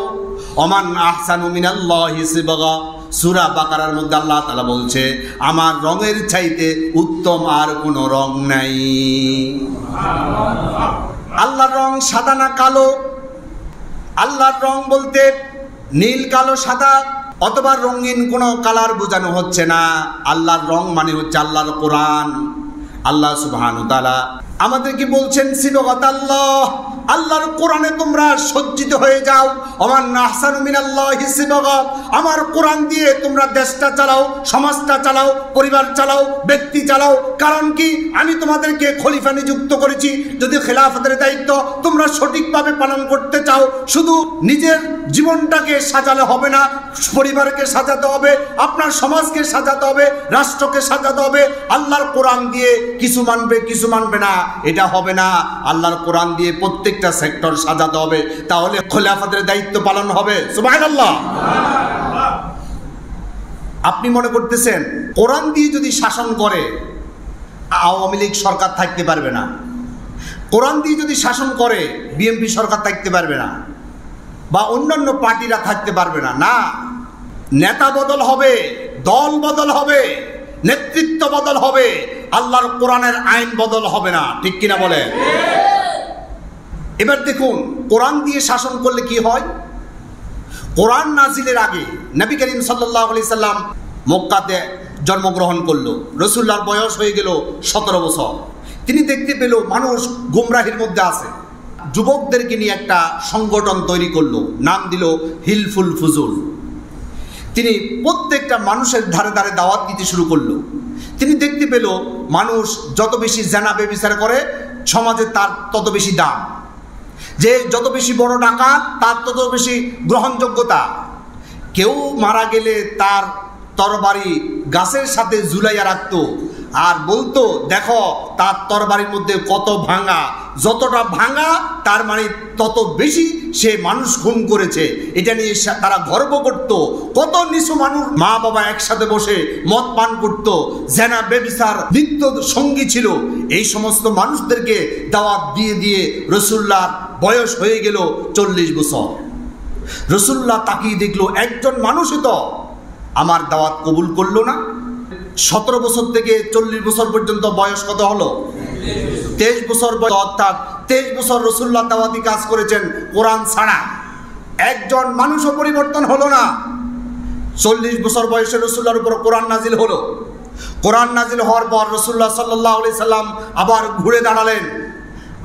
ওমান আহসানু মিনাল্লাহি সিবগা, সূরা বাকারার মধ্যে আল্লাহ তাআলা বলছে আমার রঙের চাইতে উত্তম আর কোনো রং নাই। আল্লাহর রং সাদা না কালো? আল্লাহর রং বলতে নীল কালো সাদা অথবা রঙিন কোনো কালার বোঝানো হচ্ছে না। আল্লাহর রং মানে হচ্ছে আল্লাহর কোরআন। আল্লাহ সুবহানাহু ওয়া তাআলা আমাদেরকে বলছেন সিবগাতাল্লাহ, আল্লাহর কোরআনে তোমরা সজ্জিত হয়ে যাও। ওমান আহসানু মিনাল্লাহি সিবগা, আমার কোরআন দিয়ে তোমরা দেশটা চালাও, সমাজটা চালাও, পরিবার চালাও, ব্যক্তি চালাও। কারণ কি? আমি তোমাদেরকে খলিফা নিযুক্ত করেছি। যদি খেলাফতের দায়িত্ব তোমরা সঠিকভাবে পালন করতে চাও, শুধু নিজের জীবনটাকে সাজালে হবে না, পরিবারকে সাজাতে হবে, আপনার সমাজকে সাজাতে হবে, রাষ্ট্রকে সাজাতে হবে। আল্লাহর কোরআন দিয়ে কিছু মানবে কিছু মানবে না, এটা হবে না। আল্লাহর কোরআন দিয়ে প্রত্যেকটা সেক্টর সাজাতে হবে, তাহলে খলিফাতের দায়িত্ব পালন হবে। সুবহানাল্লাহ। আপনি মনে করতেছেন কোরআন দিয়ে যদি শাসন করে আওয়ামী লীগ সরকার থাকতে পারবে না, কোরআন দিয়ে যদি শাসন করে বিএনপি সরকার থাকতে পারবে না, বা অন্যান্য পার্টিরা থাকতে পারবে না? না, নেতা বদল হবে, দল বদল হবে, নেতৃত্ব বদল হবে, আল্লাহর কোরআনের আইন বদল হবে না। ঠিক কিনা বলে? এবার দেখুন কোরআন দিয়ে শাসন করলে কি হয়। কোরআন নাজিলের আগে নবী করিম সাল্লাল্লাহু আলাইহি সাল্লাম মক্কাতে জন্মগ্রহণ করলো। রাসূলুল্লাহর বয়স হয়ে গেল 17 বছর। তিনি দেখতে পেল মানুষ গুমরাহির মধ্যে আছে। যুবকদেরকে নিয়ে একটা সংগঠন তৈরি করলো, নাম দিল হিলফুল ফুজুল। তিনি প্রত্যেকটা মানুষের ধারে ধারে দাওয়াত দিতে শুরু করলো। তিনি দেখতে পেল মানুষ যত বেশি জেনা ব্যভিচার করে সমাজে তার তত বেশি দাম, যে যত বেশি বড় ডাকাত তার তত বেশি গ্রহণযোগ্যতা। কেউ মারা গেলে তার তরবারি গাছের সাথে ঝুলাইয়া রাখতো আর বলতো দেখো তার তরবারির মধ্যে কত ভাঙা, যতটা ভাঙা তার মানে তত বেশি সে মানুষ খুন করেছে। এটা নিয়ে তারা গর্ব করত। কত নিচু মানুষ মা বাবা একসাথে বসে মদ পান করত, জেনা ব্যভিচার নিত্য সঙ্গী ছিল। এই সমস্ত মানুষদেরকে দাওয়াত দিয়ে দিয়ে রাসূলুল্লাহর বয়স হয়ে গেল 40 বছর। রাসূলুল্লাহ তাকিয়ে দেখলো একজন মানুষই তো আমার দাওয়াত কবুল করলো না। 17 বছর থেকে 40 বছর পর্যন্ত বয়স কত হলো? 23 বছর বয়স, অর্থাৎ 23 বছর রাসূলুল্লাহ দাওয়াতি কাজ করেছেন কোরআন ছাড়া। একজন মানুষও পরিবর্তন হলো না। 40 বছর বয়সে রাসূলুল্লাহর উপর কোরআন নাজিল হলো। কোরআন নাজিল হওয়ার পর রাসূলুল্লাহ সাল্লাল্লাহু আলাইহি সাল্লাম আবার ঘুরে দাঁড়ালেন,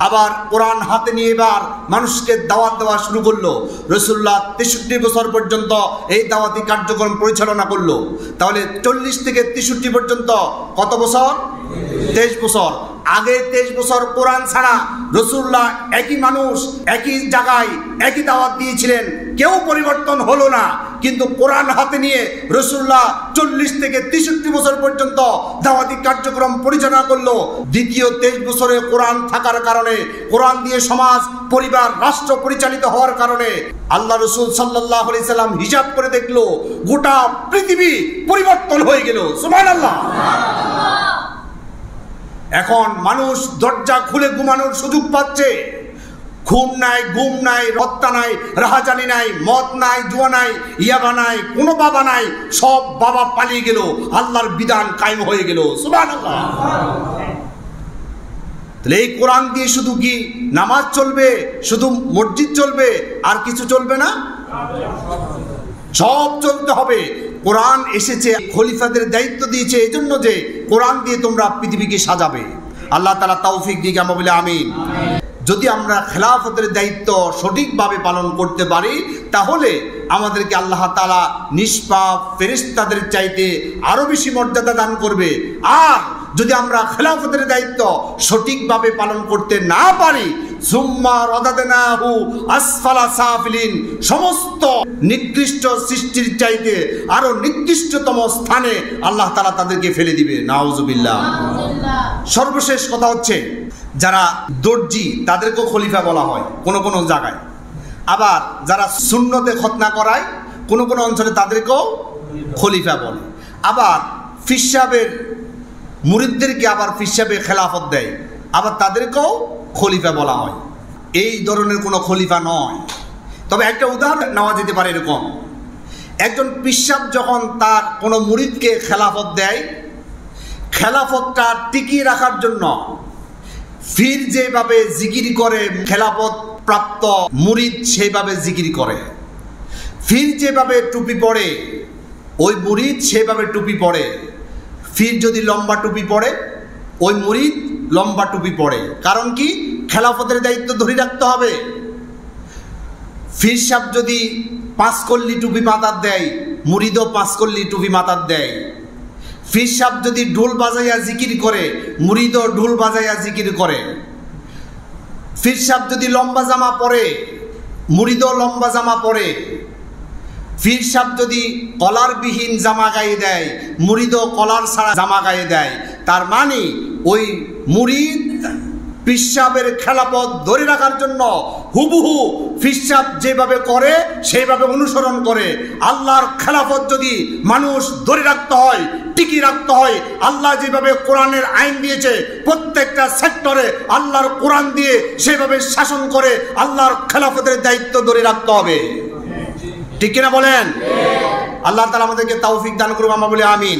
আবার কোরআন হাতে নিয়ে এবার মানুষকে দাওয়াত দেওয়া শুরু করলো। রাসূলুল্লাহ 63 বছর পর্যন্ত এই দাওয়াতি কার্যক্রম পরিচালনা করলো। তাহলে 40 থেকে 63 পর্যন্ত কত বছর? 23 বছর। আগে 23 বছর কোরআন ছাড়া রাসূলুল্লাহ একই মানুষ একই জায়গায় একই দাওয়াত দিয়েছিলেন, কেউ পরিবর্তন হলো না। কিন্তু কোরআন হাতে নিয়ে রাসূলুল্লাহ 40 থেকে 63 বছর পর্যন্ত দাওয়াতি কার্যক্রম পরিচালনা করলো। দ্বিতীয় 23 বছরে কোরআন থাকার কারণে, কোরআন দিয়ে সমাজ, পরিবার, রাষ্ট্র পরিচালিত হওয়ার কারণে আল্লাহ রাসূল সাল্লাল্লাহু আলাইহি সাল্লাম হিসাব করে দেখলো গোটা পৃথিবী পরিবর্তন হয়ে গেল। সুবহানাল্লাহ। এখন মানুষ দরজা খুলে ঘুমানোর সুযোগ পাচ্ছে। খুন নাই, গুম নাই, হত্যা নাই, রাহাজানি নাই, মদ নাই, জুয়া নাই, ইয়াবা নাই, কোনো বাবা নাই, সব বাবা পালিয়ে গেল, আল্লাহর বিধান কায়েম হয়ে গেল। সুবহানাল্লাহ। তাহলে এই কোরআন দিয়ে শুধু কি নামাজ চলবে, শুধু মসজিদ চলবে, আর কিছু চলবে না? সব চলতে হবে। কোরআন এসেছে, খলিফাদের দায়িত্ব দিয়েছে এই জন্য যে কোরআন দিয়ে তোমরা পৃথিবীকে সাজাবে। আল্লাহ তাআলা তৌফিক দিক, আমরা বলি আমিন। যদি আমরা খেলাফতের দায়িত্ব সঠিকভাবে পালন করতে পারি তাহলে আমাদেরকে আল্লাহ তাআলা নিষ্পাপ ফেরেশতাদের চাইতে আরো বেশি মর্যাদা দান করবে। আর যদি আমরা খেলাফতের দায়িত্ব সঠিকভাবে পালন করতে না পারি, সুম্মা রাদাদনাহু আসফালা সাফিলিন, সমস্ত নিকৃষ্ট সৃষ্টির চাইতে আরো নিকৃষ্টতম স্থানে আল্লাহ তাআলা তাদেরকে ফেলে দিবে। নাউজুবিল্লাহ। সর্বশেষ কথা হচ্ছে, যারা দর্জি তাদেরকেও খলিফা বলা হয় কোনো কোনো জায়গায়, আবার যারা সুন্নতে খতনা করায় কোনো কোনো অঞ্চলে তাদেরকেও খলিফা বলে। আবার পীর সাহেবের মুরিদদেরকে আবার পীর সাহেবে খেলাফত দেয়, আবার তাদেরকেও খলিফা বলা হয়। এই ধরনের কোনো খলিফা নয়। তবে একটা উদাহরণ নেওয়া যেতে পারে এরকম, একজন পীর সাহেব যখন তার কোনো মুরিদকে খেলাফত দেয়, খেলাফতটা টিকিয়ে রাখার জন্য ফির যেভাবে জিকির করে খেলাফত প্রাপ্ত মুরিদ সেইভাবে জিকির করে, ফির যেভাবে টুপি পড়ে ওই মুরিদ সেভাবে টুপি পড়ে। ফির যদি লম্বা টুপি পড়ে ওই মুরিদ লম্বা টুপি পড়ে। কারণ কি? খেলাফতের দায়িত্ব ধরে রাখতে হবে। ফির সাহেব যদি 5 কল্লি টুপি মাথার দেয়, মুরিদও 5 কল্লি টুপি মাথার দেয়। ফির সাহেব যদি ঢোল বাজাইয়া জিকির করে, মুরিদও ঢোল বাজাইয়া জিকির করে। ফির সাহেব যদি লম্বা জামা পরে, মুরিদও লম্বা জামা পরে। ফির সাহেব যদি কলারবিহীন জামা গায়ে দেয়, মুরিদও কলার ছাড়া জামা গায়ে দেয়। তার মানে ওই মুরিদ পীর সাহেবের খেলাফত ধরে রাখার জন্য হুবহু পীর সাহেব যেভাবে করে সেইভাবে অনুসরণ করে। আল্লাহর খেলাফত যদি মানুষ ধরে রাখতে হয়, টিকিয়ে রাখতে হয়, আল্লাহ যেভাবে কোরআনের আইন দিয়েছে প্রত্যেকটা সেক্টরে আল্লাহর কোরআন দিয়ে সেভাবে শাসন করে আল্লাহর খেলাফতের দায়িত্ব ধরে রাখতে হবে। ঠিক কিনা বলেন? আল্লাহ তাআলা আমাদেরকে তৌফিক দান করুন, আমরা বলি আমিন।